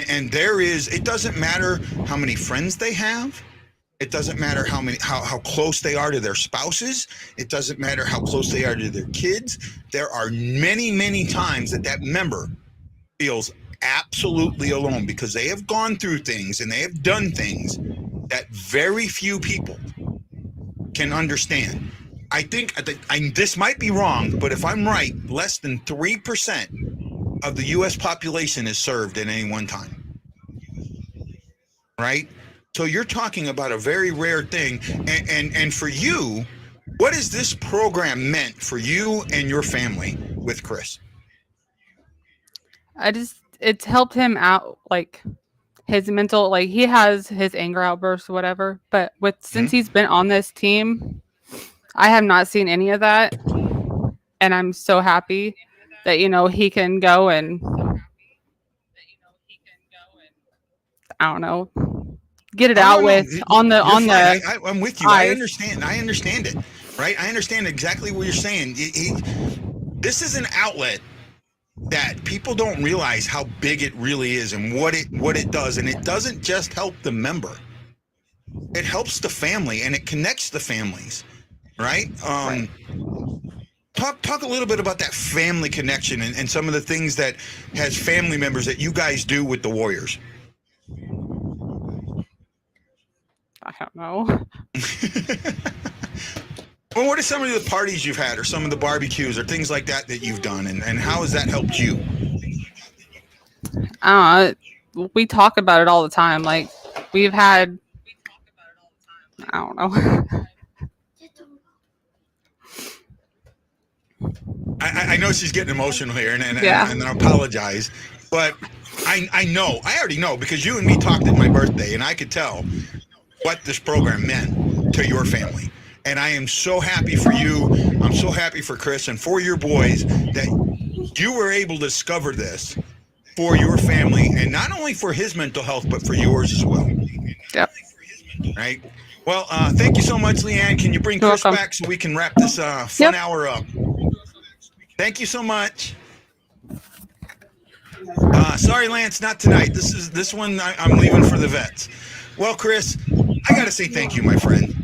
And there is, it doesn't matter how many friends they have. It doesn't matter how close they are to their spouses. It doesn't matter how close they are to their kids. There are many, many times that member feels absolutely alone because they have gone through things and they have done things that very few people can understand. I think this might be wrong, but if I'm right, less than 3% of the U.S. population is served at any one time. Right? So you're talking about a very rare thing. And for you, what has this program meant for you and your family with Chris? It's helped him out, like his mental, like he has his anger outbursts or whatever, but since he's been on this team, I have not seen any of that. And I'm so happy that, he can go and I don't know, get it out with on the. I'm with you. I understand it. Right? I understand exactly what you're saying. This is an outlet that people don't realize how big it really is and what it does. And it doesn't just help the member. It helps the family and it connects the families. Right? Right. Talk a little bit about that family connection and some of the things that has family members that you guys do with the Warriors. I don't know. Well, what are some of the parties you've had or some of the barbecues or things like that you've done and how has that helped you? We talk about it all the time. Like we've had, I don't know. I know she's getting emotional here and I apologize, but I already know because you and me talked at my birthday and I could tell what this program meant to your family. And I am so happy for you. I'm so happy for Chris and for your boys that you were able to discover this for your family and not only for his mental health, but for yours as well. Yep. Right. Well, thank you so much, Leanne. Can you bring Chris back so we can wrap this fun hour up? Thank you so much. Sorry, Lance, not tonight. This one I'm leaving for the vets. Well, Chris, I got to say thank you, my friend.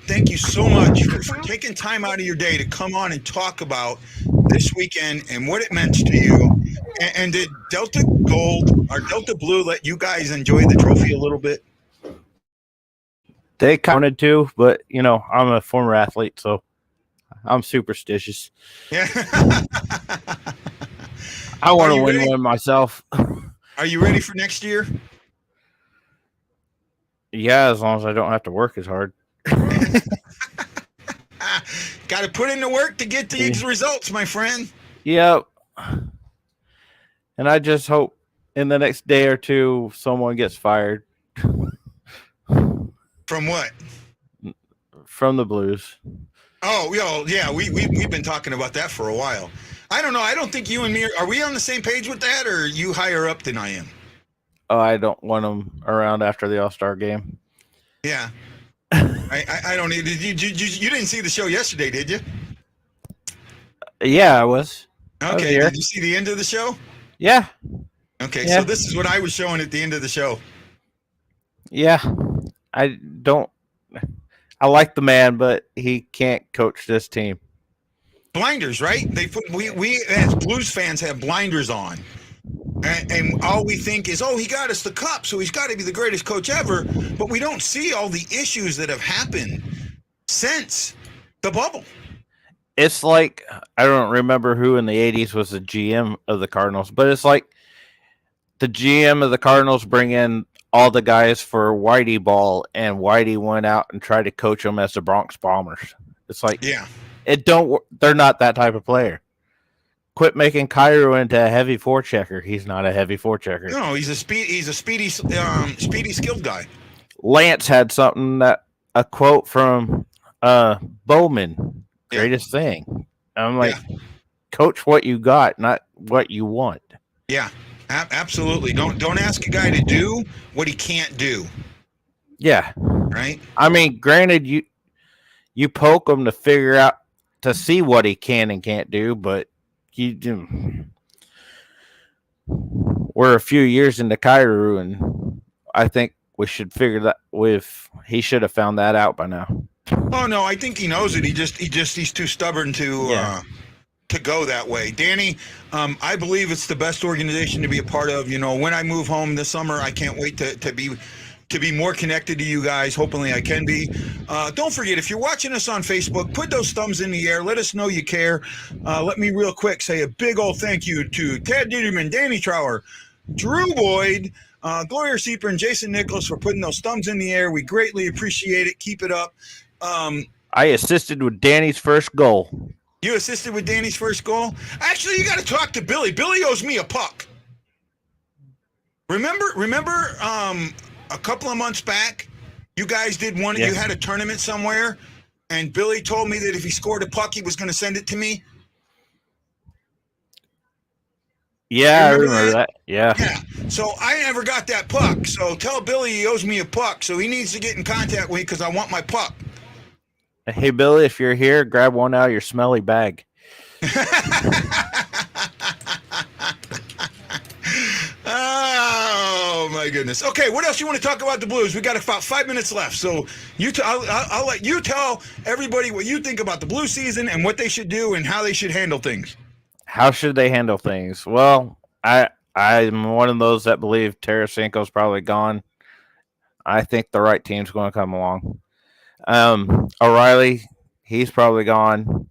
Thank you so much for taking time out of your day to come on and talk about this weekend and what it meant to you. And did Delta Gold or Delta Blue let you guys enjoy the trophy a little bit? They counted to, but I'm a former athlete, so I'm superstitious. Yeah. I want to win one myself. Are you ready for next year? Yeah, as long as I don't have to work as hard. Got to put in the work to get these results, my friend. Yep. And I just hope in the next day or two someone gets fired. From what? From the Blues. Oh, yeah. We've been talking about that for a while. I don't know. I don't think you and me are we on the same page with that, or are you higher up than I am? Oh, I don't want them around after the All-Star game. Yeah. I don't need. You didn't see the show yesterday, did you? Yeah, I was. Okay. Did you see the end of the show? Yeah. Okay. Yeah. So this is what I was showing at the end of the show. Yeah. I like the man, but he can't coach this team. Blinders, right? We as Blues fans have blinders on. And all we think is, he got us the cup, so he's got to be the greatest coach ever. But we don't see all the issues that have happened since the bubble. It's like, I don't remember who in the 80s was the GM of the Cardinals, but it's like the GM of the Cardinals bring in all the guys for Whitey ball, and Whitey went out and tried to coach them as the Bronx Bombers. It's like, yeah, they're not that type of player. quit making Cairo into a heavy forechecker. He's not a heavy forechecker. No, he's a speedy skilled guy. Lance had something a quote from Bowman, greatest thing. I'm like, coach what you got, not what you want. Yeah, absolutely. Don't ask a guy to do what he can't do. Yeah. Right. I mean, granted, you poke him to figure out to see what he can and can't do, but we're a few years into Cairo, and I think we should figure that he should have found that out by now. Oh no, I think he knows it. He's too stubborn to go that way. Danny, I believe it's the best organization to be a part of. You know, when I move home this summer, I can't wait to be more connected to you guys. Hopefully I can be. Don't forget, if you're watching us on Facebook, put those thumbs in the air. Let us know you care. Let me real quick say a big old thank you to Ted Dieterman, Danny Trower, Drew Boyd, Gloria Sieper, and Jason Nicholas for putting those thumbs in the air. We greatly appreciate it. Keep it up. I assisted with Danny's first goal. You assisted with Danny's first goal? Actually, you got to talk to Billy. Billy owes me a puck. Remember a couple of months back, you guys did one. You had a tournament somewhere, and Billy told me that if he scored a puck, he was going to send it to me. Yeah, I remember that. Yeah. So I never got that puck. So tell Billy he owes me a puck. So he needs to get in contact with me because I want my puck. Hey, Billy, if you're here, grab one out of your smelly bag. Oh my goodness. Okay, what else you want to talk about the Blues? We got about 5 minutes left, so I'll let you tell everybody what you think about the Blue season and what they should do and how they should handle things. How should they handle things? Well, I'm one of those that believe Tarasenko's probably gone. I think the right team's going to come along. O'Reilly, he's probably gone.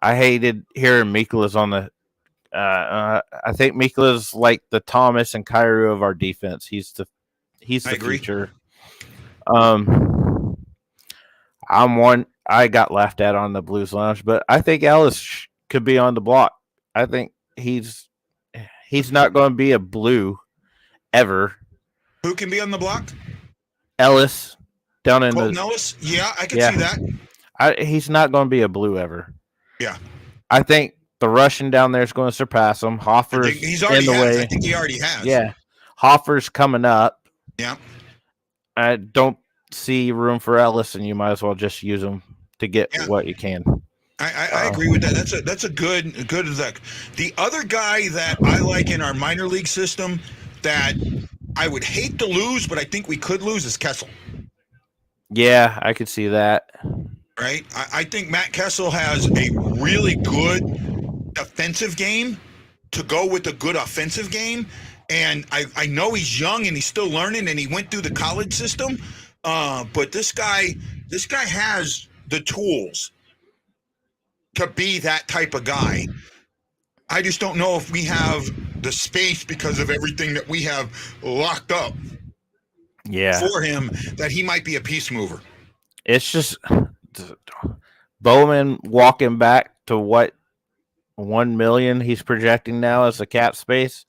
I hated hearing Mikula's on the. I think Mikula's like the Thomas and Kyrou of our defense. He's the future. I got laughed at on the Blues Lounge, but I think Ellis could be on the block. I think he's not going to be a Blue ever. Who can be on the block? Ellis down in Colton Ellis? Yeah, I can see that. He's not going to be a Blue ever. Yeah. I think the Russian down there is going to surpass him. Hoffer's in the way. I think he already has. Yeah. Hoffer's coming up. Yeah. I don't see room for Ellis, and you might as well just use him to get what you can. I agree with that. That's a good exec. The other guy that I like in our minor league system that I would hate to lose, but I think we could lose is Kessel. Yeah, I could see that. Right? I think Matt Kessel has a really good defensive game to go with a good offensive game. And I know he's young and he's still learning and he went through the college system. But this guy has the tools to be that type of guy. I just don't know if we have the space because of everything that we have locked up for him that he might be a peace mover. It's just Bowman walking back to what 1 million he's projecting now as a cap space.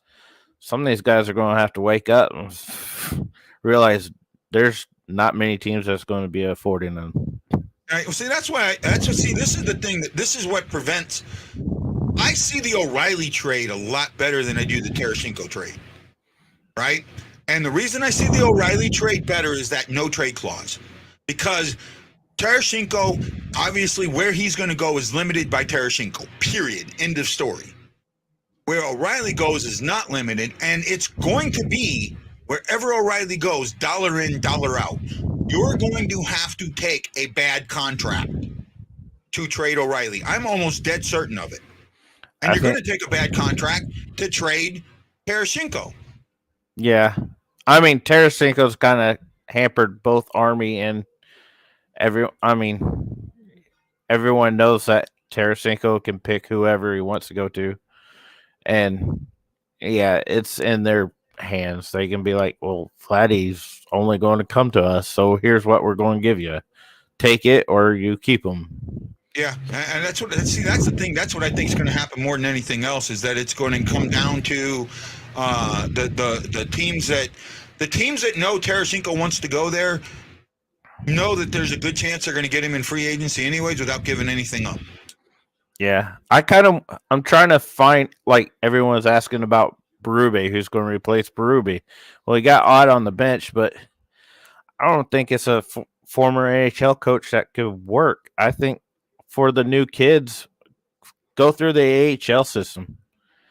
Some of these guys are going to have to wake up and realize there's not many teams that's going to be affording them. All right, well, see, this is the thing this is what prevents. I see the O'Reilly trade a lot better than I do the Tarasenko trade, right? And the reason I see the O'Reilly trade better is that no trade clause, because Tarasenko, obviously, where he's going to go is limited by Tarasenko. Period. End of story. Where O'Reilly goes is not limited, and it's going to be wherever O'Reilly goes, dollar in, dollar out. You're going to have to take a bad contract to trade O'Reilly. I'm almost dead certain of it. And you're going to take a bad contract to trade Tarasenko. Yeah. I mean, Tarasenko's kind of hampered both Army and everyone knows that Tarasenko can pick whoever he wants to go to. And, yeah, it's in their hands. They can be like, well, Vladdy's only going to come to us, so here's what we're going to give you. Take it or you keep him. Yeah, and that's the thing. That's what I think is going to happen more than anything else, is that it's going to come down to the teams that know Tarasenko wants to go there, know that there's a good chance they're going to get him in free agency anyways without giving anything up. Yeah, I'm trying to find, like everyone's asking about Berube, who's going to replace Berube. Well, he got Ott on the bench, but I don't think it's a former AHL coach that could work. I think for the new kids, go through the AHL system.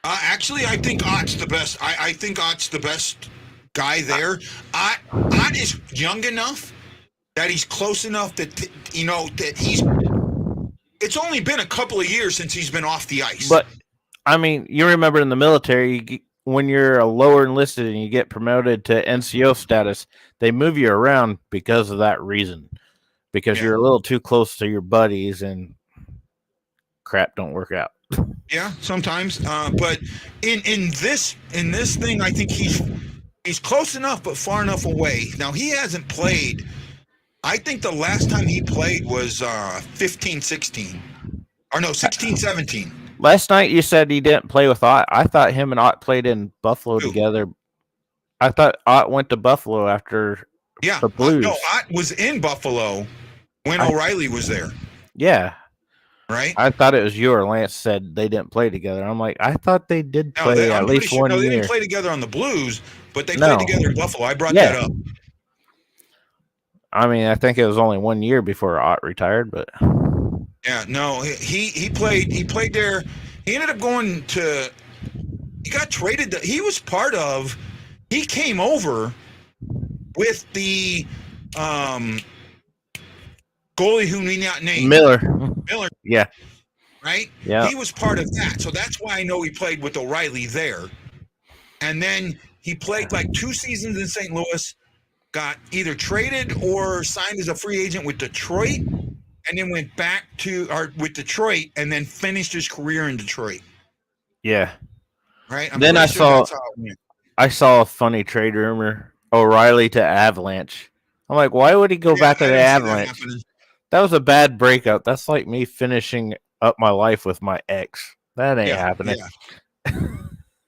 Actually, I think Ott's the best. I think Ott's the best guy there. Ott is young enough that he's close enough that that he's. It's only been a couple of years since he's been off the ice. But I mean, you remember in the military, when you're a lower enlisted and you get promoted to NCO status, they move you around because of that reason. Because you're a little too close to your buddies and crap don't work out. Yeah, sometimes. But in this thing, I think he's close enough but far enough away. Now, he hasn't played. I think the last time he played was 15-16. Or no, 16-17. Last night you said he didn't play with Ott. I thought him and Ott played in Buffalo together. I thought Ott went to Buffalo after the Blues. No, Ott was in Buffalo when O'Reilly was there. Yeah. Right? I thought it was you or Lance said they didn't play together. I'm like, I thought they did play at least 1 year. No, they didn't play together on the Blues, but they played together in Buffalo. I brought that up. I mean, I think it was only 1 year before Ott retired, but yeah, no, he played there. He ended up going to. He got traded. He was part of. He came over with the goalie who we not named Miller. Yeah. Right. Yeah. He was part of that, so that's why I know he played with O'Reilly there. And then he played like 2 seasons in St. Louis. Got either traded or signed as a free agent with Detroit, and then went back with Detroit, and then finished his career in Detroit. Yeah. Right. Then I saw a funny trade rumor: O'Reilly to Avalanche. I'm like, why would he go back to the Avalanche? That was a bad breakup. That's like me finishing up my life with my ex. That ain't happening.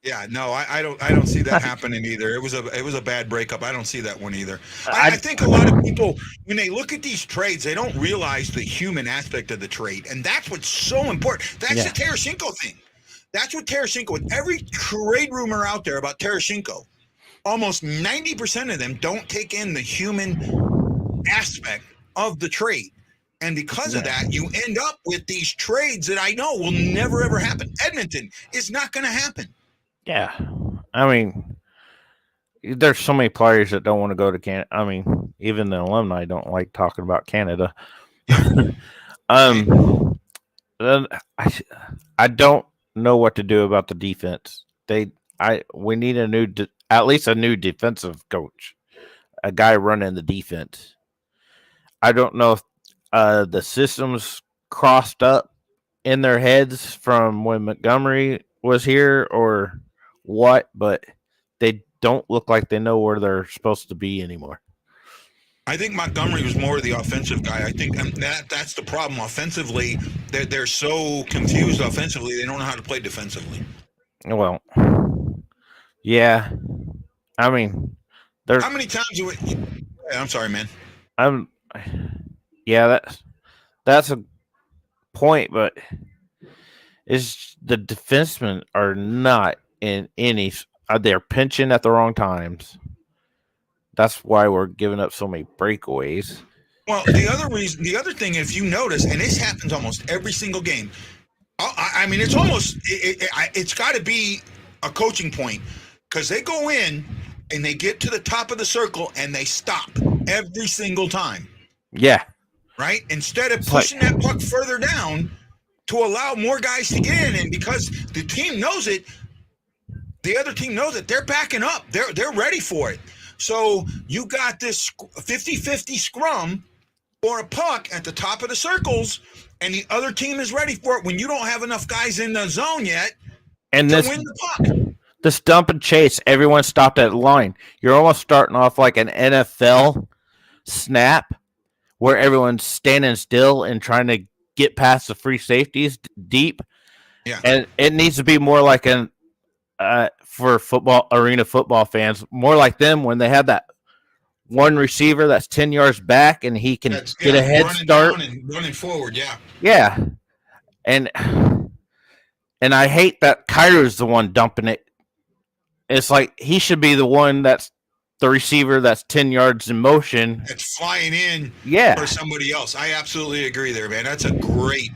Yeah, no, I don't see that happening either. It was a bad breakup. I don't see that one either. I think a lot of people, when they look at these trades, they don't realize the human aspect of the trade, and that's what's so important. That's the Tarasenko thing. That's what Tarasenko. With every trade rumor out there about Tarasenko, almost 90% of them don't take in the human aspect of the trade. And because of that, you end up with these trades that I know will never, ever happen. Edmonton is not going to happen. Yeah. I mean, there's so many players that don't want to go to Canada. I mean, even the alumni don't like talking about Canada. I don't know what to do about the defense. We need at least a new defensive coach, a guy running the defense. I don't know if the systems crossed up in their heads from when Montgomery was here or what, but they don't look like they know where they're supposed to be anymore. I think Montgomery was more the offensive guy. I think that's the problem. Offensively, they're so confused offensively, they don't know how to play defensively. Well, yeah. I mean, how many times I'm sorry, man. Yeah, that's a point, but it's the defensemen are not in any. They're pinching at the wrong times. That's why we're giving up so many breakaways. Well, the other thing, if you notice, and this happens almost every single game. I mean, it's almost it's got to be a coaching point, because they go in and they get to the top of the circle and they stop every single time. Yeah. Right? Instead of pushing that puck further down to allow more guys to get in. And because the team knows it, the other team knows it, they're backing up. They're ready for it. So you got this 50-50 scrum or a puck at the top of the circles, and the other team is ready for it when you don't have enough guys in the zone yet to win the puck. This dump and chase, everyone stopped at the line. You're almost starting off like an NFL snap where everyone's standing still and trying to get past the free safeties deep. Yeah. And it needs to be more like an for arena football fans, more like them when they have that one receiver that's 10 yards back and he can get a head start down and running forward. Yeah. Yeah. And I hate that Cairu's the one dumping it. It's like he should be the one that's the receiver that's 10 yards in motion. That's flying in Yeah. for somebody else. I absolutely agree there, man. That's a great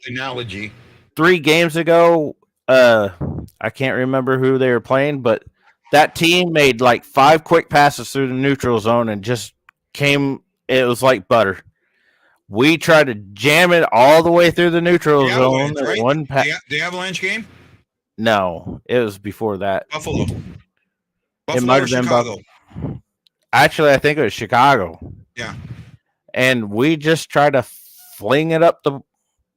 analogy. 3 games ago, I can't remember who they were playing, but that team made like 5 quick passes through the neutral zone and just came. It was like butter. We tried to jam it all the way through the neutral zone. Right? One the Avalanche game? No, it was before that. Buffalo It might have been Chicago. Actually, I think it was Chicago. Yeah. And we just tried to fling it up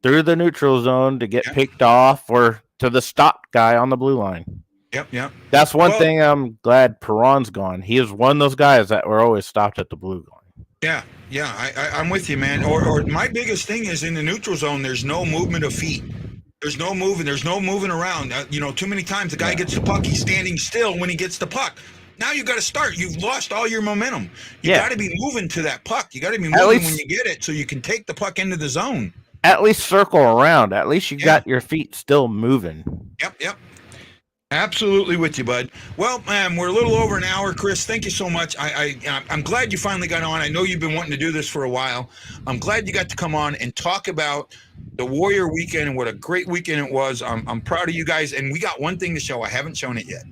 through the neutral zone to get picked off or to the stop guy on the blue line. Yep. That's one thing I'm glad Perron's gone. He is one of those guys that were always stopped at the blue line. Yeah. I'm with you, man. Or my biggest thing is in the neutral zone, there's no movement of feet. There's no moving. There's no moving around. Too many times the guy gets the puck, he's standing still when he gets the puck. Now you got to start. You've lost all your momentum. You got to be moving to that puck. You got to be moving when you get it so you can take the puck into the zone. At least circle around. At least you got your feet still moving. Yep. Absolutely with you, bud. Well, man, we're a little over an hour, Chris. Thank you so much. I'm glad you finally got on. I know you've been wanting to do this for a while. I'm glad you got to come on and talk about the Warrior weekend and what a great weekend it was. I'm proud of you guys. And we got one thing to show. I haven't shown it yet.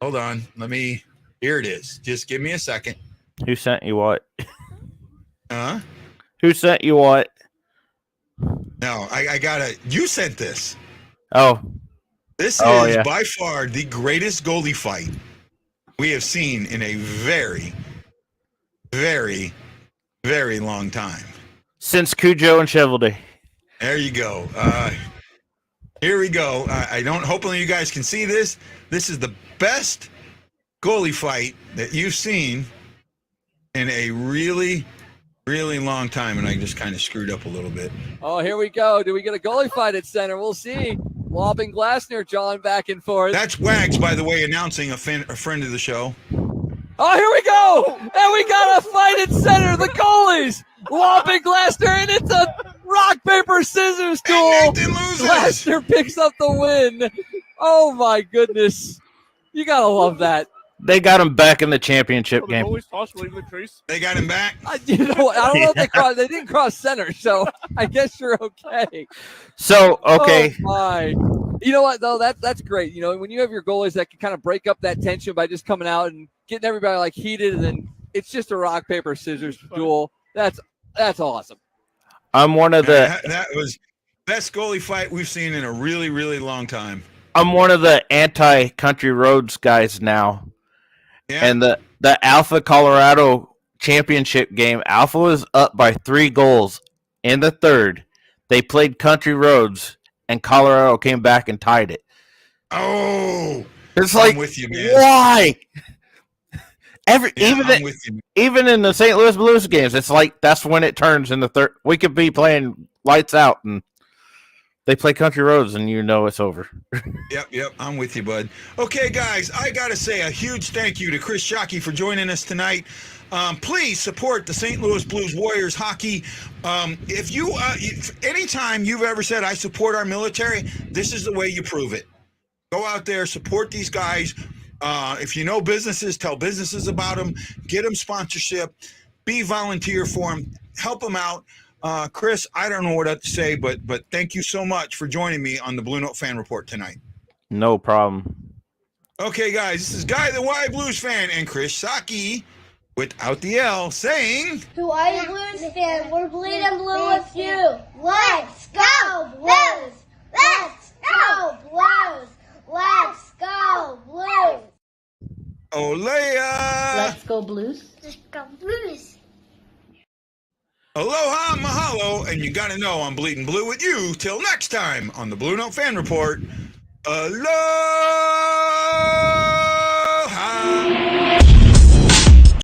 Hold on. Here it is. Just give me a second. Who sent you what? Huh? Who sent you what? No, I gotta. You sent this. Oh. This is by far the greatest goalie fight we have seen in a very, very, very long time. Since Cujo and Chevelday. There you go. Here we go. Hopefully you guys can see this. This is the best goalie fight that you've seen in a really, really long time, and I just kind of screwed up a little bit. Oh, here we go. Do we get a goalie fight at center? We'll see. Lob and Glasner, John, back and forth. That's Wags, by the way, announcing a friend of the show. Oh, here we go. And we got a fight at center. The goalies. Lob and Glasner, and it's a rock, paper, scissors duel. And Nathan loses. Glasner picks up the win. Oh, my goodness. You got to love that. They got him back in the championship game. They got him back. I don't know if they didn't cross center, so I guess you're okay. So okay. Oh my. You know what though? That's great. When you have your goalies that can kind of break up that tension by just coming out and getting everybody like heated, and then it's just a rock paper scissors duel. That's awesome. I'm one of the. That was best goalie fight we've seen in a really, really long time. I'm one of the anti-Country Roads guys now. Yeah. And the Alpha Colorado championship game, Alpha was up by 3 goals in the third. They played Country Roads, and Colorado came back and tied it. Oh, it's like, I'm with you, man. Why? Even in the St. Louis Blues games, it's like that's when it turns in the third. We could be playing lights out, and they play Country Roads, and it's over. Yep. I'm with you, bud. Okay, guys, I got to say a huge thank you to Chris Shockey for joining us tonight. Please support the St. Louis Blues Warriors hockey. If anytime you've ever said, I support our military, this is the way you prove it. Go out there, support these guys. If you know businesses, tell businesses about them. Get them sponsorship. Be volunteer for them. Help them out. Chris, I don't know what to say, but thank you so much for joining me on the Blue Note Fan Report tonight. No problem. Okay, guys, this is Guy the Y Blues fan and Chris Shockey without the L saying, To all you Blues fans, we're bleeding blue with you. Let's go Blues! Let's go Blues! Let's go Blues! Olea! Let's go Blues! Let's go Blues! Aloha, mahalo, and you gotta know I'm bleeding blue with you. Till next time on the Blue Note Fan Report. Aloha!